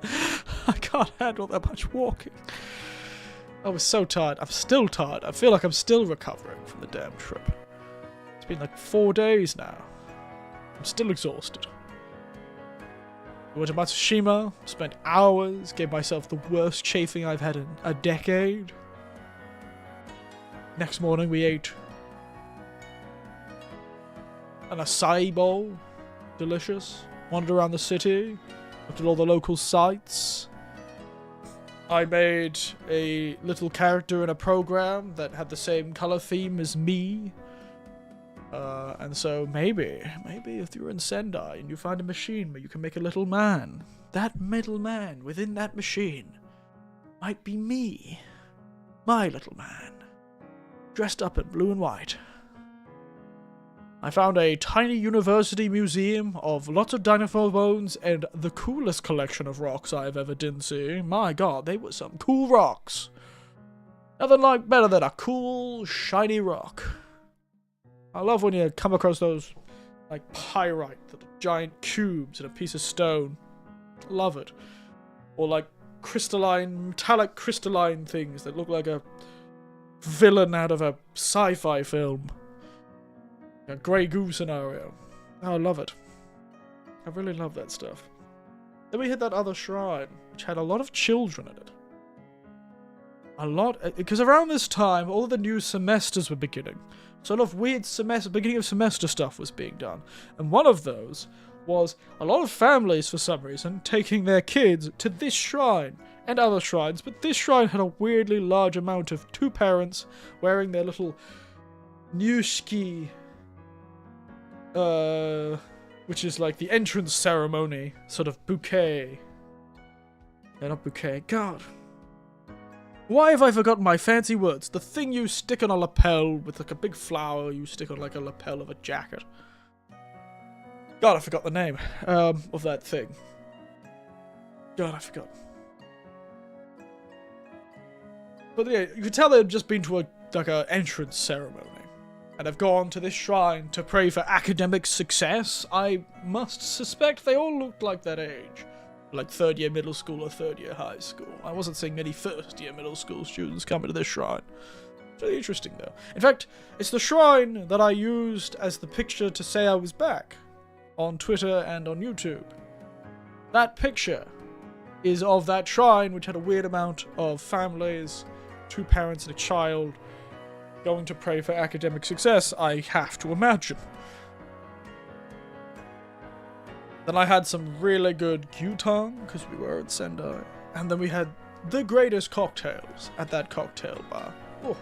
I can't handle that much walking. I was so tired. I'm still tired. I feel like I'm still recovering from the damn trip. It's been like 4 days now. I'm still exhausted. I went to Matsushima, spent hours, gave myself the worst chafing I've had in a decade. Next morning we ate an acai bowl. Delicious. Wandered around the city. Looked at all the local sites. I made a little character in a program that had the same color theme as me. And so maybe if you're in Sendai and you find a machine where you can make a little man, that middle man within that machine might be me. My little man. Dressed up in blue and white. I found a tiny university museum of lots of dinosaur bones and the coolest collection of rocks I've ever did see. My god, they were some cool rocks. Nothing like better than a cool, shiny rock. I love when you come across those, like, pyrite, little giant cubes in a piece of stone. Love it. Or, like, metallic crystalline things that look like a villain out of a sci-fi film. A Grey Goo scenario. Oh, I love it. I really love that stuff. Then we hit that other shrine, which had a lot of children in it. A lot, because around this time, all of the new semesters were beginning. Sort of weird beginning of semester stuff was being done. And one of those was a lot of families, for some reason, taking their kids to this shrine and other shrines. But this shrine had a weirdly large amount of two parents wearing their little Nyushiki, which is like the entrance ceremony, sort of bouquet. No, not bouquet. God. Why have I forgotten my fancy words? The thing you stick on a lapel with like a big flower you stick on like a lapel of a jacket. God, I forgot the name of that thing. God, I forgot. But yeah, you could tell they'd just been to a entrance ceremony. And have gone to this shrine to pray for academic success. I must suspect they all looked like that age. Like third year middle school or third year high school. I wasn't seeing many first year middle school students coming to this shrine. It's really interesting though. In fact, it's the shrine that I used as the picture to say I was back. On Twitter and on YouTube. That picture is of that shrine, which had a weird amount of families, two parents and a child, going to pray for academic success, I have to imagine. Then I had some really good gyutang, because we were at Sendai. And then we had the greatest cocktails at that cocktail bar. Oh.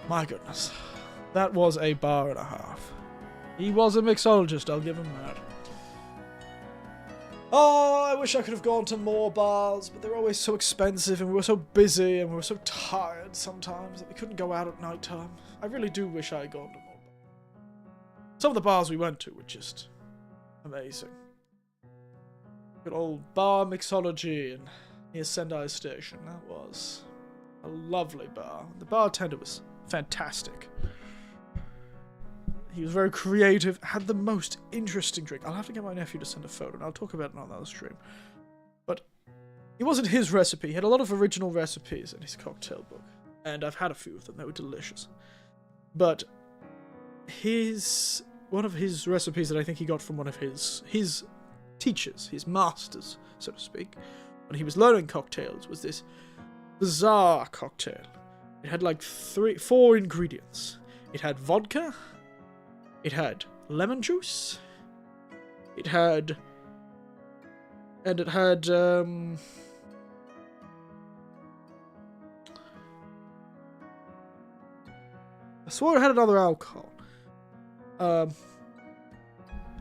My goodness. That was a bar and a half. He was a mixologist, I'll give him that. Oh, I wish I could have gone to more bars, but they're always so expensive, and we were so busy, and we were so tired sometimes that we couldn't go out at night time. I really do wish I had gone to more bars. Some of the bars we went to were just amazing. Good old bar mixology near Sendai Station. That was a lovely bar. The bartender was fantastic. He was very creative, had the most interesting drink. I'll have to get my nephew to send a photo, and I'll talk about it on another stream. But it wasn't his recipe. He had a lot of original recipes in his cocktail book, and I've had a few of them. They were delicious. But one of his recipes that I think he got from one of his teachers, his masters, so to speak, when he was learning cocktails, was this bizarre cocktail. It had like 4 ingredients. It had vodka. It had lemon juice. It had... And it had... I swore it had another alcohol. And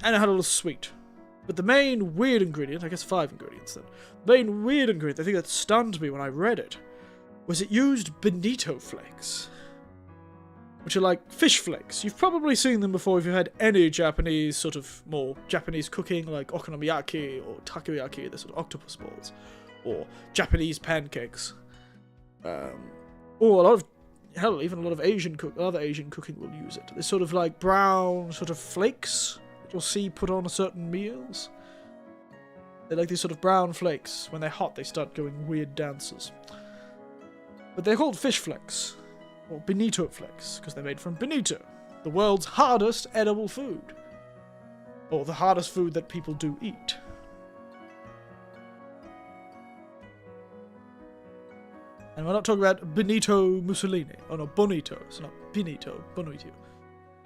it had a little sweet. But the main weird ingredient, I guess 5 ingredients then. The main weird ingredient, the thing that stunned me when I read it, was it used bonito flakes. Which are like fish flakes. You've probably seen them before if you've had any Japanese, sort of more Japanese cooking, like okonomiyaki or takoyaki, the sort of octopus balls. Or Japanese pancakes. Or a lot of, hell, even a lot of other Asian cooking will use it. They're sort of like brown sort of flakes that you'll see put on certain meals. They're like these sort of brown flakes. When they're hot, they start going weird dances. But they're called fish flakes. Or bonito flakes, because they're made from bonito, the world's hardest edible food. Or the hardest food that people do eat. And we're not talking about Benito Mussolini. Oh no, Bonito. It's not Benito, Bonito.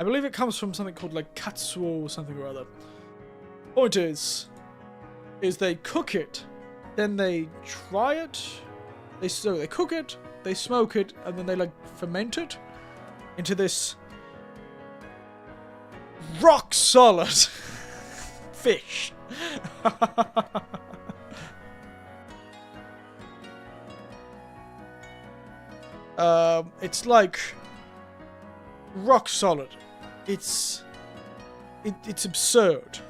I believe it comes from something called like katsuo or something or other. Point is they cook it, then they try it, they cook it, they smoke it, and then they like ferment it into this rock solid fish. It's like rock solid. It's absurd.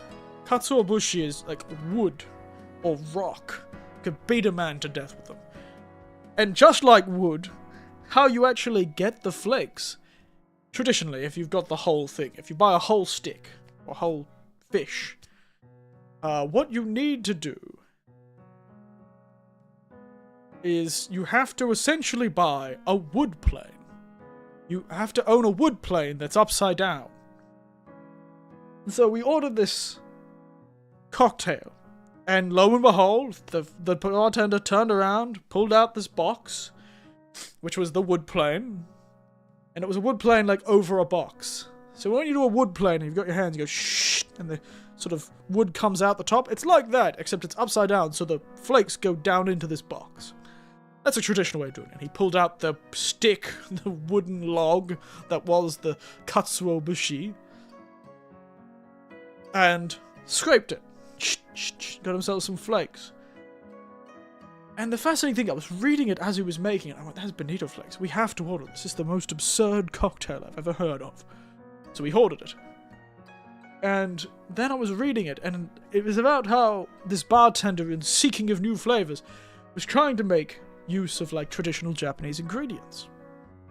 Katsuobushi is like wood or rock. You could beat a man to death with them. And just like wood, how you actually get the flakes, traditionally, if you've got the whole thing, if you buy a whole stick or whole fish, what you need to do is you have to essentially buy a wood plane. You have to own a wood plane that's upside down. And so we ordered this cocktail. And lo and behold, the bartender turned around, pulled out this box, which was the wood plane. And it was a wood plane, like, over a box. So when you do a wood plane, and you've got your hands, you go, shh, and the sort of wood comes out the top. It's like that, except it's upside down, so the flakes go down into this box. That's a traditional way of doing it. He pulled out the stick, the wooden log that was the katsuobushi, and scraped it. Got himself some flakes. And the fascinating thing, I was reading it as he was making it. I went, that's bonito flakes. We have to order this. This is the most absurd cocktail I've ever heard of. So we ordered it. And then I was reading it, and it was about how this bartender, in seeking of new flavors, was trying to make use of, like, traditional Japanese ingredients.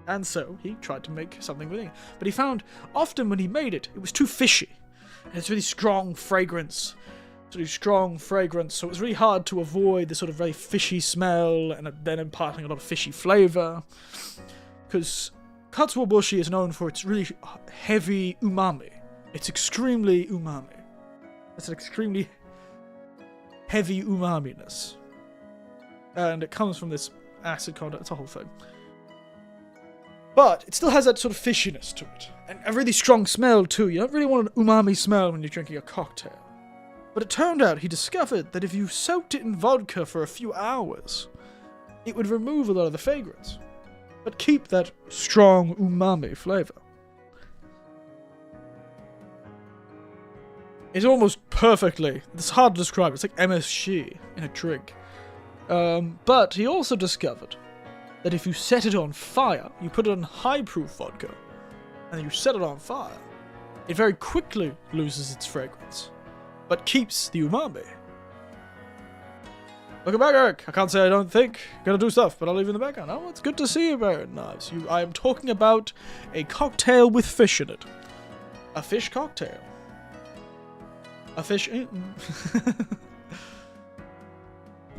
And so he tried to make something with it. But he found, often when he made it, it was too fishy. And it's really strong fragrance. So it was really hard to avoid the sort of very fishy smell and then imparting a lot of fishy flavor. Because katsuobushi is known for its really heavy umami. It's extremely umami. It's an extremely heavy umaminess. And it comes from this acid content, it's a whole thing. But it still has that sort of fishiness to it. And a really strong smell too. You don't really want an umami smell when you're drinking a cocktail. But it turned out he discovered that if you soaked it in vodka for a few hours, it would remove a lot of the fragrance, but keep that strong umami flavor. It's almost perfectly, it's hard to describe, it's like MSG in a drink. But he also discovered that if you set it on fire, you put it on high-proof vodka, and then you set it on fire, it very quickly loses its fragrance, but keeps the umami. Welcome back, Eric. I can't say I don't think. Gonna do stuff, but I'll leave you in the background. Oh, it's good to see you, Baron Knives. I am talking about a cocktail with fish in it. A fish cocktail. A fish... The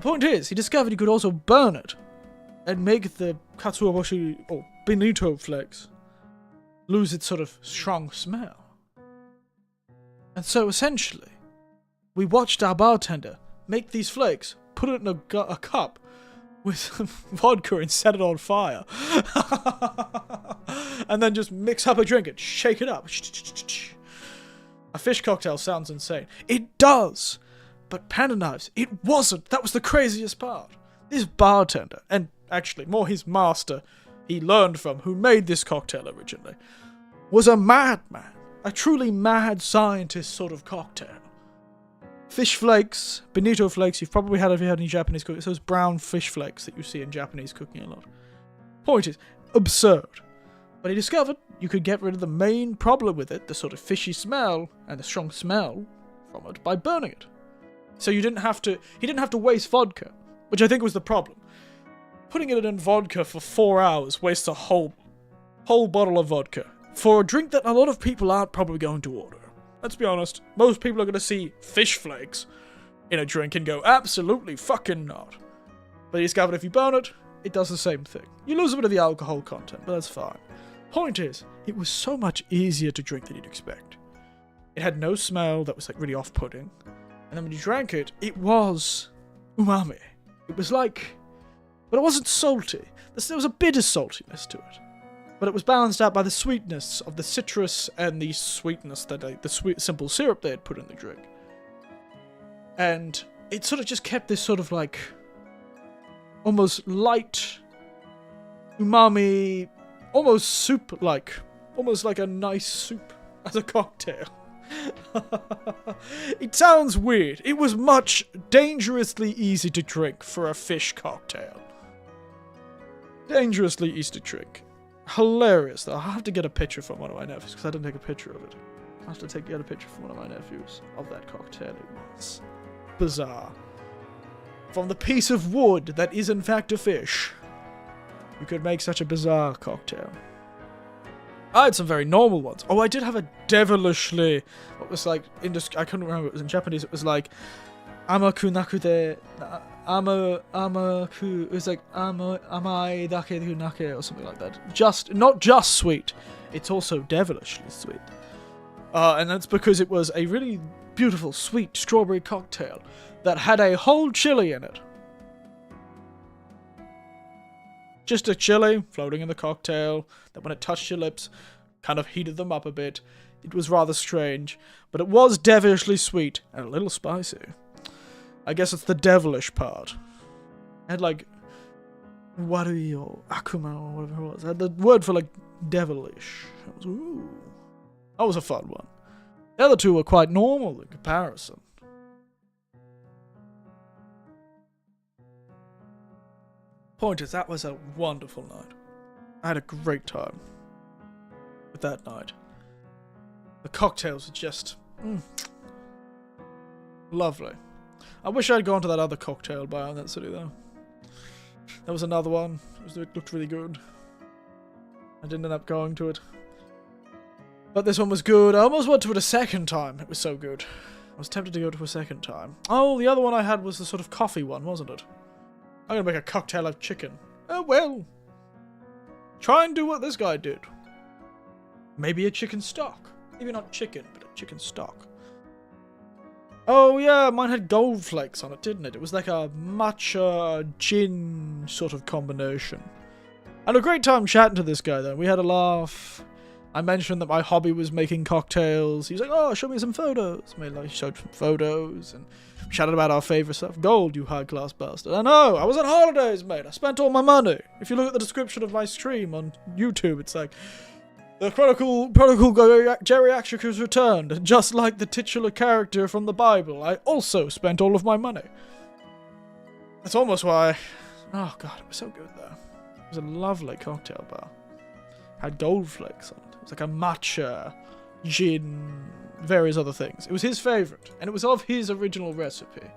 point is, he discovered he could also burn it and make the katsuobushi, or bonito flakes, lose its sort of strong smell. And so, essentially, we watched our bartender make these flakes, put it in a cup with some vodka and set it on fire. And then just mix up a drink and shake it up. A fish cocktail sounds insane. It does! But Panda Knives, it wasn't. That was the craziest part. This bartender, and actually more his master he learned from, who made this cocktail originally, was a madman. A truly mad scientist sort of cocktail. Fish flakes, bonito flakes, you've probably had if you had any Japanese cooking. It's those brown fish flakes that you see in Japanese cooking a lot. Point is, absurd. But he discovered you could get rid of the main problem with it, the sort of fishy smell and the strong smell from it, by burning it. So he didn't have to waste vodka, which I think was the problem. Putting it in vodka for 4 hours wastes a whole bottle of vodka for a drink that a lot of people aren't probably going to order. Let's be honest, most people are going to see fish flakes in a drink and go, absolutely fucking not. But he discovered if you burn it, it does the same thing. You lose a bit of the alcohol content, but that's fine. Point is, it was so much easier to drink than you'd expect. It had no smell that was like really off-putting. And then when you drank it, it was umami. It was like... But it wasn't salty. There was a bit of saltiness to it. But it was balanced out by the sweetness of the citrus and the sweetness that the sweet simple syrup they had put in the drink. And it sort of just kept this sort of like almost light umami, almost soup-like, almost like a nice soup as a cocktail. It sounds weird. It was much dangerously easy to drink for a fish cocktail. Dangerously easy to drink. Hilarious, though. I'll have to get a picture from one of my nephews, because I didn't take a picture of it. I'll have to get a picture from one of my nephews of that cocktail. It was bizarre. From the piece of wood that is in fact a fish, you could make such a bizarre cocktail. I had some very normal ones. Oh, I did have a devilishly... What was like... I couldn't remember. It was in Japanese. It was like... Amaku naku de... Amaku... It was like... Amai dake de nake or something like that. Not just sweet. It's also devilishly sweet. And that's because it was a really beautiful, sweet strawberry cocktail that had a whole chili in it. Just a chili floating in the cocktail that when it touched your lips kind of heated them up a bit. It was rather strange, but it was devilishly sweet and a little spicy. I guess it's the devilish part. It had like wari or akuma or whatever it was. It had the word for like devilish. It was, ooh. That was a fun one. The other two were quite normal in comparison. Point is, that was a wonderful night. I had a great time with that night. The cocktails were just lovely. I wish I'd gone to that other cocktail bar in that city, though. There was another one. It looked really good. I didn't end up going to it. But this one was good. I almost went to it a second time. It was so good. I was tempted to go to a second time. Oh, the other one I had was the sort of coffee one, wasn't it? I'm gonna make a cocktail of chicken. Oh, well. Try and do what this guy did. Maybe a chicken stock. Maybe not chicken, but a chicken stock. Oh, yeah, mine had gold flakes on it, didn't it? It was like a matcha gin sort of combination. I had a great time chatting to this guy, though. We had a laugh. I mentioned that my hobby was making cocktails. He was like, oh, show me some photos. He showed some photos and chatted about our favourite stuff. Gold, you high-class bastard. I know, I was on holidays, mate. I spent all my money. If you look at the description of my stream on YouTube, it's like, the prodigal geriatric has returned, and just like the titular character from the Bible, I also spent all of my money. That's almost why... Oh, God, it was so good, though. It was a lovely cocktail bar. Had gold flakes on it. It was like a matcha, gin, various other things. It was his favourite, and it was of his original recipe.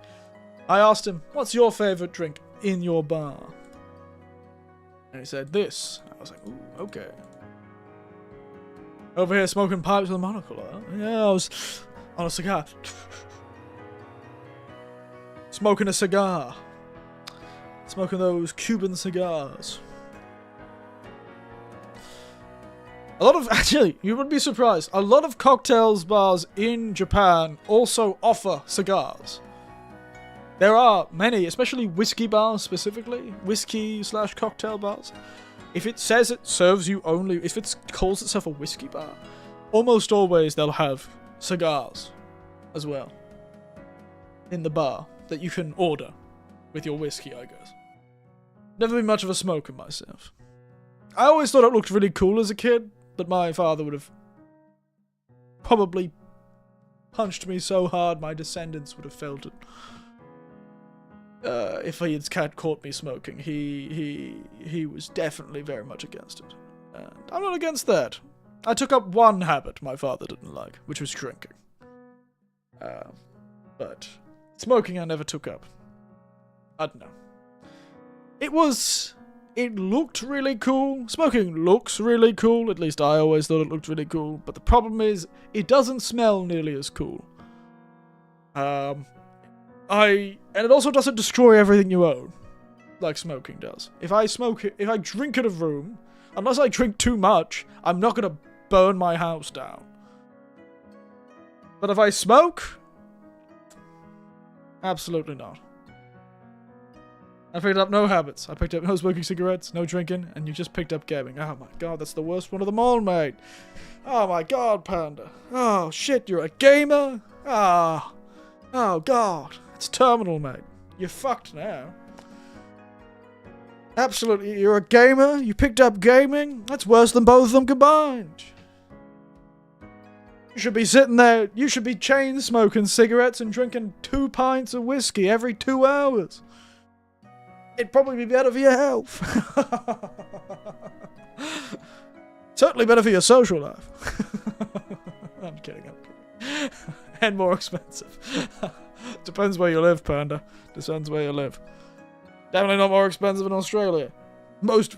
I asked him, what's your favourite drink in your bar? And he said, this. I was like, ooh, okay. Over here smoking pipes with a monocle, huh? Yeah, I was on a cigar. Smoking a cigar. Smoking those Cuban cigars. A lot of, actually, you would be surprised, a lot of cocktails bars in Japan also offer cigars. There are many, especially whiskey bars specifically, whiskey/cocktail bars. If it says it serves you only, if it calls itself a whiskey bar, almost always they'll have cigars as well in the bar that you can order with your whiskey, I guess. Never been much of a smoker myself. I always thought it looked really cool as a kid, but my father would have probably punched me so hard my descendants would have felt it. If he had caught me smoking, he was definitely very much against it. And I'm not against that. I took up one habit my father didn't like, which was drinking. But smoking I never took up. I don't know. It looked really cool. Smoking looks really cool. At least I always thought it looked really cool. But the problem is, it doesn't smell nearly as cool. And it also doesn't destroy everything you own, like smoking does. If I drink in a room, unless I drink too much, I'm not gonna burn my house down. But if I smoke, absolutely not. I picked up no habits. I picked up no smoking cigarettes, no drinking, and you just picked up gaming. Oh my god, that's the worst one of them all, mate. Oh my god, Panda. Oh shit, you're a gamer? Ah. Oh god. It's terminal, mate. You're fucked now. Absolutely, you're a gamer? You picked up gaming? That's worse than both of them combined. You should be sitting there, you should be chain smoking cigarettes and drinking 2 pints of whiskey every 2 hours. It'd probably be better for your health. Certainly better for your social life. I'm kidding. And more expensive. Depends where you live, Panda. Depends where you live. Definitely not more expensive in Australia. Most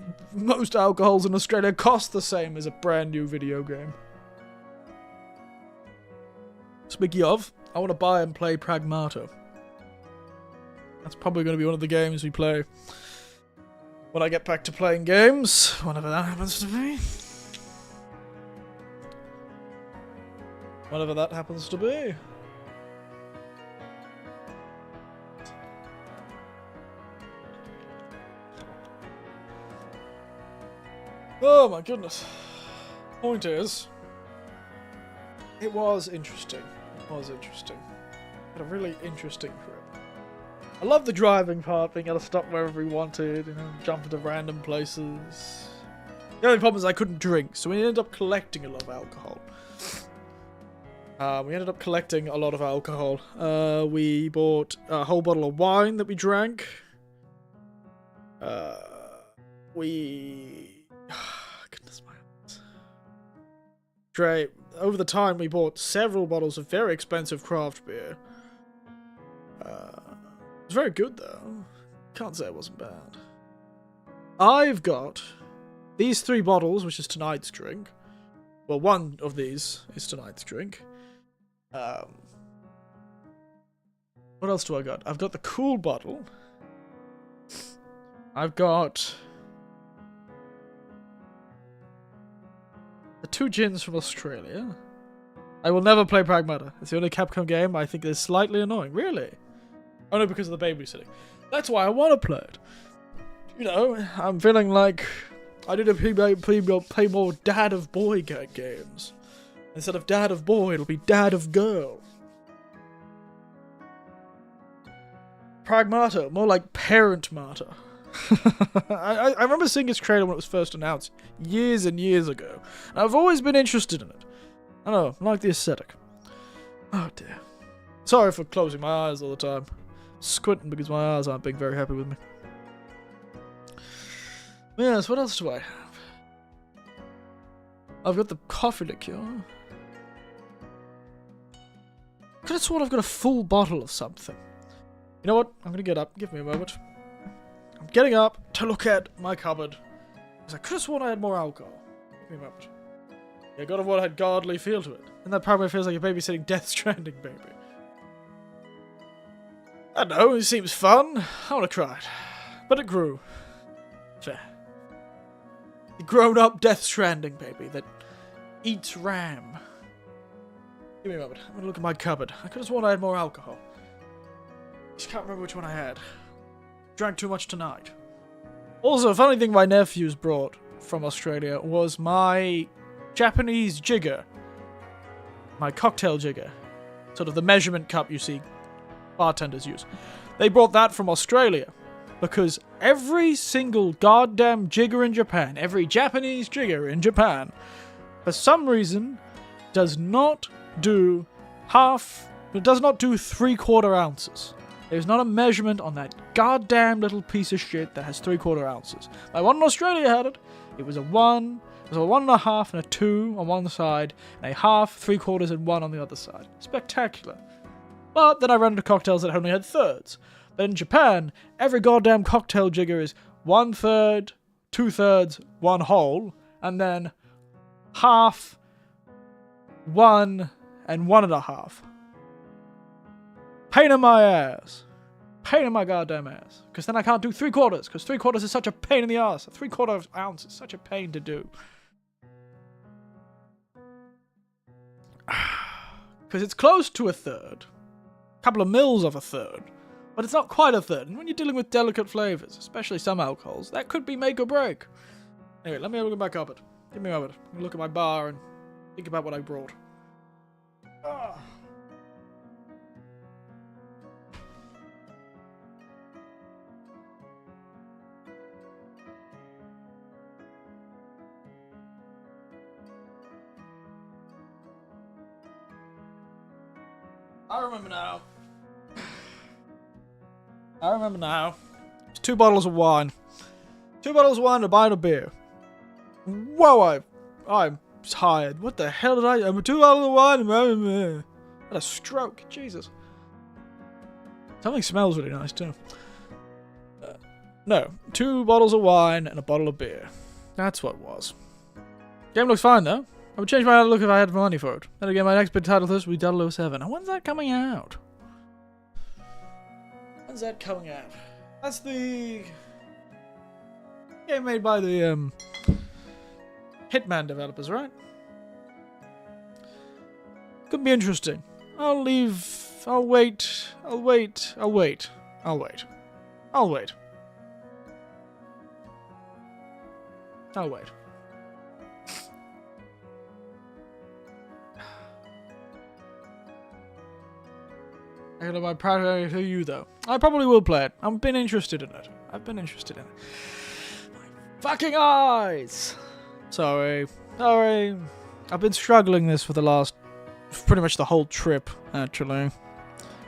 alcohols in Australia cost the same as a brand new video game. Speaking of, I want to buy and play Pragmata. That's probably going to be one of the games we play when I get back to playing games, whenever that happens to be. Whenever that happens to be. Oh my goodness. Point is, it was interesting. It was interesting. Had a really interesting trip. I love the driving part, being able to stop wherever we wanted, you know, jump into random places. The only problem is I couldn't drink, so we ended up collecting a lot of alcohol. We bought a whole bottle of wine that we drank. Goodness my heart. Over the time, we bought several bottles of very expensive craft beer. It was very good, though. Can't say it wasn't bad. I've got these 3 bottles, which is tonight's drink. Well, one of these is tonight's drink. What else do I got? I've got the cool bottle. I've got the 2 gins from Australia. I will never play Pragmata. It's the only Capcom game I think is slightly annoying. Really? Oh no, because of the babysitting. That's why I want to play it. You know, I'm feeling like I need to play more Dad of Boy games. Instead of Dad of Boy, it'll be Dad of Girl. Pragmata, more like Parent Mata. I remember seeing its trailer when it was first announced, years and years ago. And I've always been interested in it. I don't know, I like the aesthetic. Oh dear. Sorry for closing my eyes all the time. Squinting because my eyes aren't being very happy with me. Yes, what else do I have? I've got the coffee liqueur. I could have sworn I've got a full bottle of something. You know what? I'm gonna get up. Give me a moment. I'm getting up to look at my cupboard. Because I could have sworn I had more alcohol. Give me a moment. Yeah, God of War had godly feel to it. And that probably feels like you're babysitting Death Stranding, baby. I don't know, it seems fun. I want to cry it. But it grew. Fair. The grown-up Death Stranding, baby, that eats ram. Give me a moment. I'm gonna look at my cupboard. I could have sworn I had more alcohol. Just can't remember which one I had. Drank too much tonight. Also, a funny thing my nephews brought from Australia was my Japanese jigger. My cocktail jigger. Sort of the measurement cup you see bartenders use. They brought that from Australia. Because every single goddamn jigger in Japan, every Japanese jigger in Japan, for some reason, does not do 3/4 ounces. There's not a measurement on that goddamn little piece of shit that has 3/4 ounces. My one in Australia had it. It was a 1, it was a 1.5 and a 2 on one side, and a half, 3/4, and 1 on the other side. Spectacular. But then I ran into cocktails that only had thirds. But in Japan, every goddamn cocktail jigger is 1/3, 2/3, 1 whole, and then half, 1, and 1.5. Pain in my ass. Pain in my goddamn ass. Because then I can't do 3/4, because 3/4 is such a pain in the ass. A 3/4 ounce is such a pain to do. Because it's close to a third. A couple of mils of a third. But it's not quite a third. And when you're dealing with delicate flavors, especially some alcohols, that could be make or break. Anyway, let me look at my cupboard. Give me a moment. Let me look at my bar and think about what I brought. I remember now. It's 2 bottles of wine. 2 bottles of wine and a pint of beer. Whoa, I'm tired. What the hell did I... 2 bottles of wine and... I had a stroke. Jesus. Something smells really nice, too. No. 2 bottles of wine and a bottle of beer. That's what it was. Game looks fine, though. I would change my outlook if I had money for it. Then again, my next big title list would be 007. And when's that coming out? When's that coming out? That's the game made by the Hitman developers, right? Could be interesting. I'll wait. I'll wait. I don't know my priority to you, though. I probably will play it. I've been interested in it. My fucking eyes! Sorry. I've been struggling this for the last... pretty much the whole trip, actually.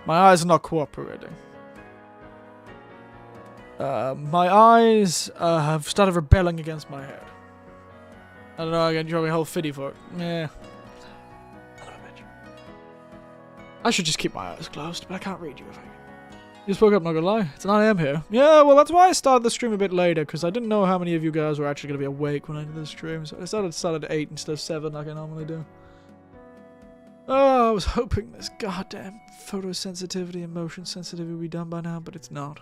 My eyes are not cooperating. My eyes have started rebelling against my head. I don't know, I'm gonna draw my whole fitty for it. Yeah. I should just keep my eyes closed, but I can't read you if I... You just woke up, not gonna lie. It's 9 AM here. Yeah, well, that's why I started the stream a bit later, because I didn't know how many of you guys were actually gonna be awake when I did the stream, so I started at 8 instead of 7 like I normally do. Oh, I was hoping this goddamn photosensitivity and motion sensitivity would be done by now, but it's not.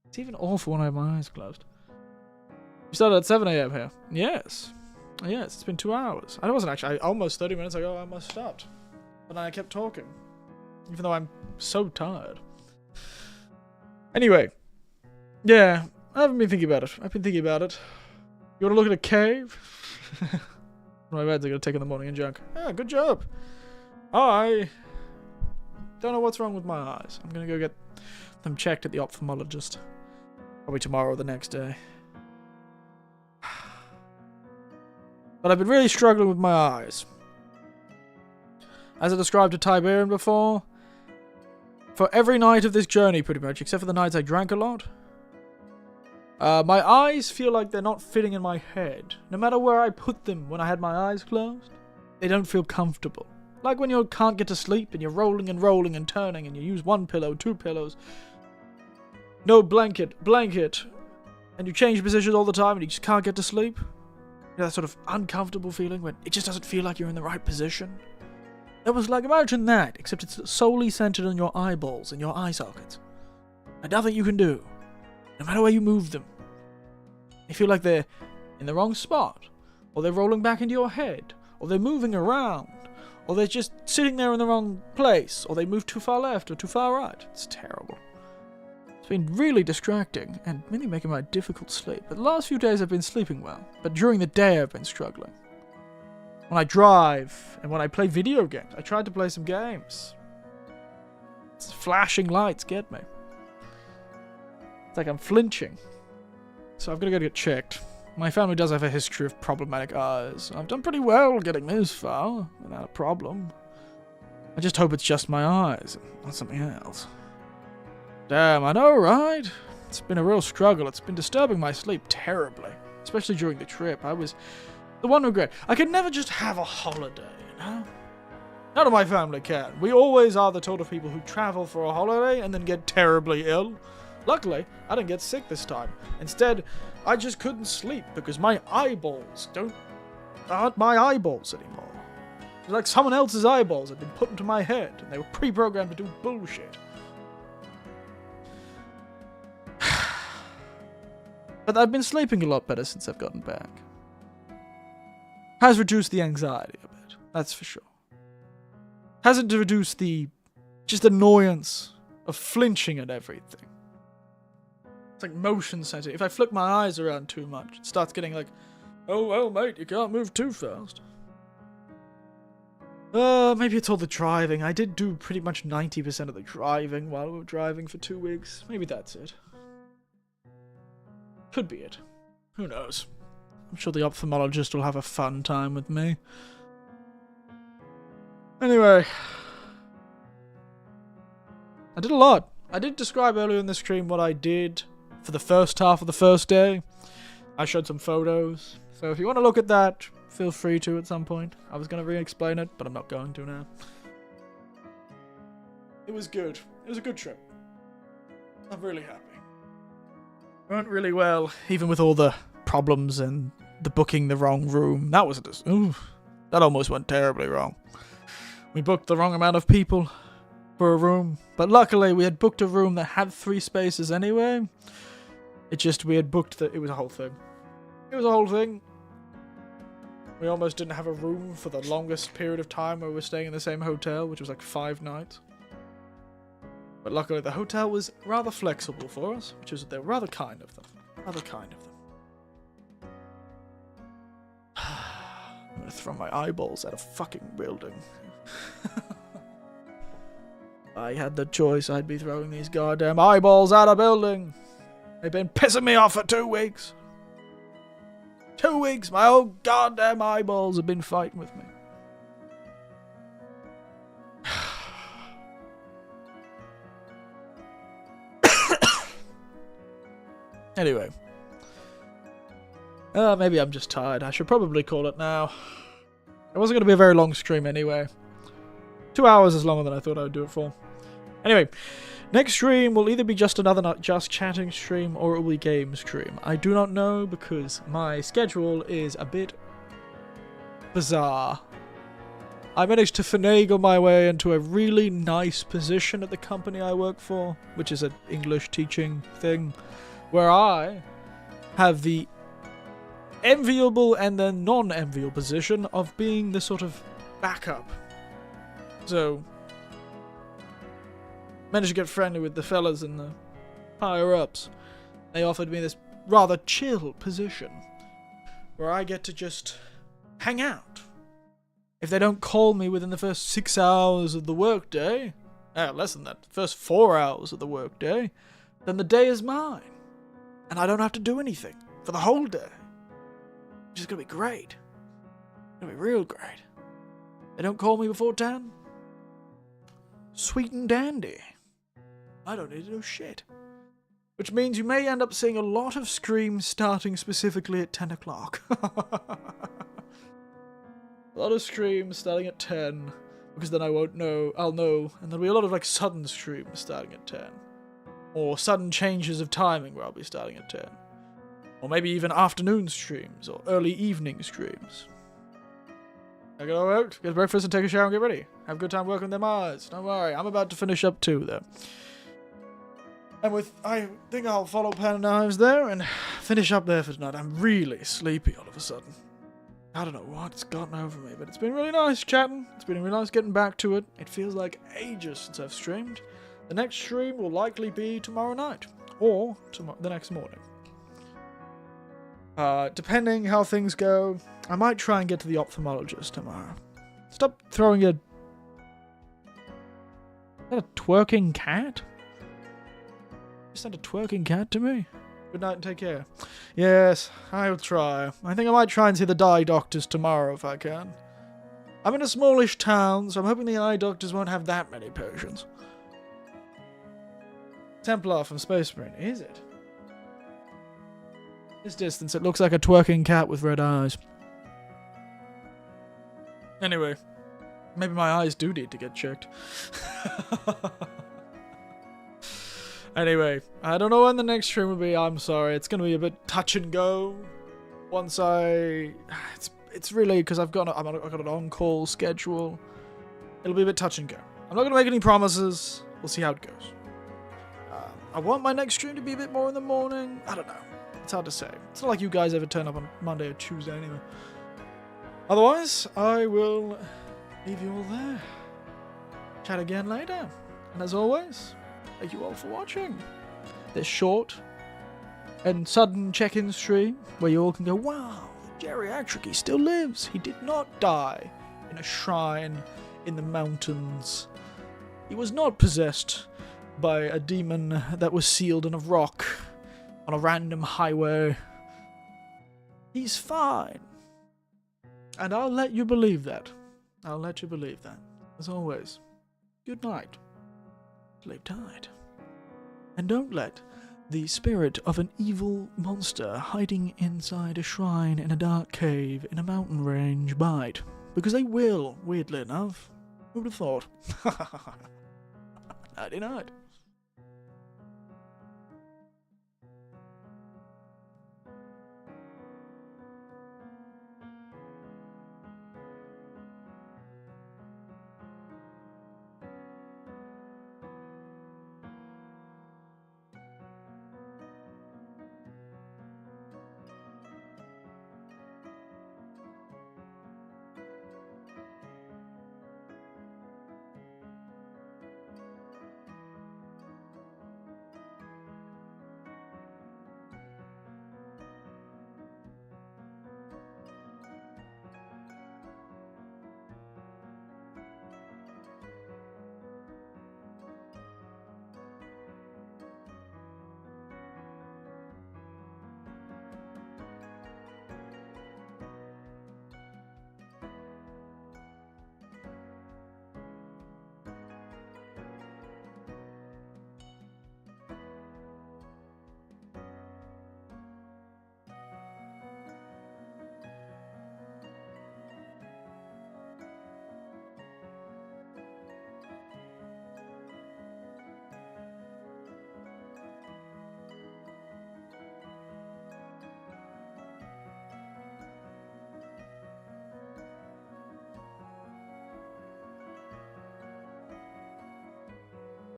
It's even awful when I have my eyes closed. You started at 7 AM here. Yes. Yes, it's been 2 hours. I wasn't actually... almost 30 minutes ago, I almost stopped. But then I kept talking. Even though I'm so tired. Anyway. Yeah, I haven't been thinking about it. I've been thinking about it. You want to look at a cave? My meds are going to take in the morning and junk. Yeah, good job. I don't know what's wrong with my eyes. I'm going to go get them checked at the ophthalmologist. Probably tomorrow or the next day. But I've been really struggling with my eyes. As I described to Tiberian before, for every night of this journey, pretty much, except for the nights I drank a lot, my eyes feel like they're not fitting in my head. No matter where I put them when I had my eyes closed, they don't feel comfortable. Like when you can't get to sleep and you're rolling and turning and you use one pillow, two pillows, no blanket, and you change positions all the time and you just can't get to sleep. You know, that sort of uncomfortable feeling when it just doesn't feel like you're in the right position. It was like, imagine that, except it's solely centered on your eyeballs and your eye sockets. And nothing you can do, no matter where you move them. They feel like they're in the wrong spot, or they're rolling back into your head, or they're moving around, or they're just sitting there in the wrong place, or they move too far left or too far right. It's terrible. It's been really distracting, and really making my difficult sleep. But the last few days I've been sleeping well, but during the day I've been struggling. When I drive, and when I play video games, I tried to play some games. It's flashing lights get me. It's like I'm flinching. So I've got to go get checked. My family does have a history of problematic eyes. I've done pretty well getting this far, without a problem. I just hope it's just my eyes, not something else. Damn, I know, right? It's been a real struggle. It's been disturbing my sleep terribly, especially during the trip. The one regret, I could never just have a holiday, you know? None of my family can. We always are the sort of people who travel for a holiday and then get terribly ill. Luckily, I didn't get sick this time. Instead, I just couldn't sleep because my eyeballs aren't my eyeballs anymore. They're like someone else's eyeballs had been put into my head and they were pre-programmed to do bullshit. But I've been sleeping a lot better since I've gotten back. Has reduced the anxiety a bit, that's for sure. Hasn't reduced the just annoyance of flinching at everything. It's like motion sensor. If I flick my eyes around too much, it starts getting like, oh well mate, you can't move too fast. Maybe it's all the driving. I did do pretty much 90% of the driving while we were driving for 2 weeks. Maybe that's it. Could be it. Who knows? I'm sure the ophthalmologist will have a fun time with me. Anyway. I did a lot. I did describe earlier in the stream what I did for the first half of the first day. I showed some photos. So if you want to look at that, feel free to at some point. I was going to re-explain it, but I'm not going to now. It was good. It was a good trip. I'm really happy. It went really well, even with all the problems and the booking the wrong room. That was that almost went terribly wrong. We booked the wrong amount of people for a room, but luckily we had booked a room that had 3 spaces anyway. We had booked it was a whole thing. It was a whole thing. We almost didn't have a room for the longest period of time where we were staying in the same hotel, which was like 5 nights. But luckily the hotel was rather flexible for us, they're rather kind of them. Rather kind of them. I'm gonna throw my eyeballs at a fucking building. I had the choice, I'd be throwing these goddamn eyeballs at a building. They've been pissing me off for 2 weeks. 2 weeks, my old goddamn eyeballs have been fighting with me. Anyway. Maybe I'm just tired. I should probably call it now. It wasn't going to be a very long stream anyway. 2 hours is longer than I thought I would do it for. Anyway, next stream will either be just another not just chatting stream or it will be game stream. I do not know because my schedule is a bit bizarre. I managed to finagle my way into a really nice position at the company I work for, which is an English teaching thing, where I have the enviable and then non-enviable position of being the sort of backup. So, managed to get friendly with the fellas and the higher-ups. They offered me this rather chill position where I get to just hang out. If they don't call me within the first 6 hours of the workday, less than that, first 4 hours of the workday, then the day is mine. And I don't have to do anything for the whole day. Which is going to be great. It's going to be real great. They don't call me before 10? Sweet and dandy. I don't need to do shit. Which means you may end up seeing a lot of screams starting specifically at 10 o'clock. A lot of screams starting at 10, because then I'll know, and there'll be a lot of like sudden screams starting at 10. Or sudden changes of timing where I'll be starting at 10. Or maybe even afternoon streams, or early evening streams. I go out, get breakfast and take a shower and get ready. Have a good time working them eyes. Don't worry, I'm about to finish up too, though. And I think I'll follow Pen and Knives there and finish up there for tonight. I'm really sleepy all of a sudden. I don't know what's gotten over me, but it's been really nice chatting. It's been really nice getting back to it. It feels like ages since I've streamed. The next stream will likely be tomorrow night, or the next morning. Depending how things go, I might try and get to the ophthalmologist tomorrow. Stop throwing a... Is that a twerking cat? You sent a twerking cat to me? Good night and take care. Yes, I'll try. I think I might try and see the eye doctors tomorrow if I can. I'm in a smallish town, so I'm hoping the eye doctors won't have that many patients. Templar from Space Marine, is it? This distance, it looks like a twerking cat with red eyes. Anyway, maybe my eyes do need to get checked. Anyway, I don't know when the next stream will be. I'm sorry. It's going to be a bit touch and go. Once it's really because I've got an on-call schedule. It'll be a bit touch and go. I'm not going to make any promises. We'll see how it goes. I want my next stream to be a bit more in the morning. I don't know. It's hard to say. It's not like you guys ever turn up on Monday or Tuesday anyway. Otherwise, I will leave you all there. Chat again later. And as always, thank you all for watching this short and sudden check-in stream where you all can go, wow, the geriatric, he still lives. He did not die in a shrine in the mountains. He was not possessed by a demon that was sealed in a rock on a random highway. He's fine. And I'll let you believe that. I'll let you believe that. As always, good night. Sleep tight. And don't let the spirit of an evil monster hiding inside a shrine in a dark cave in a mountain range bite. Because they will, weirdly enough. Who would have thought? Nighty night.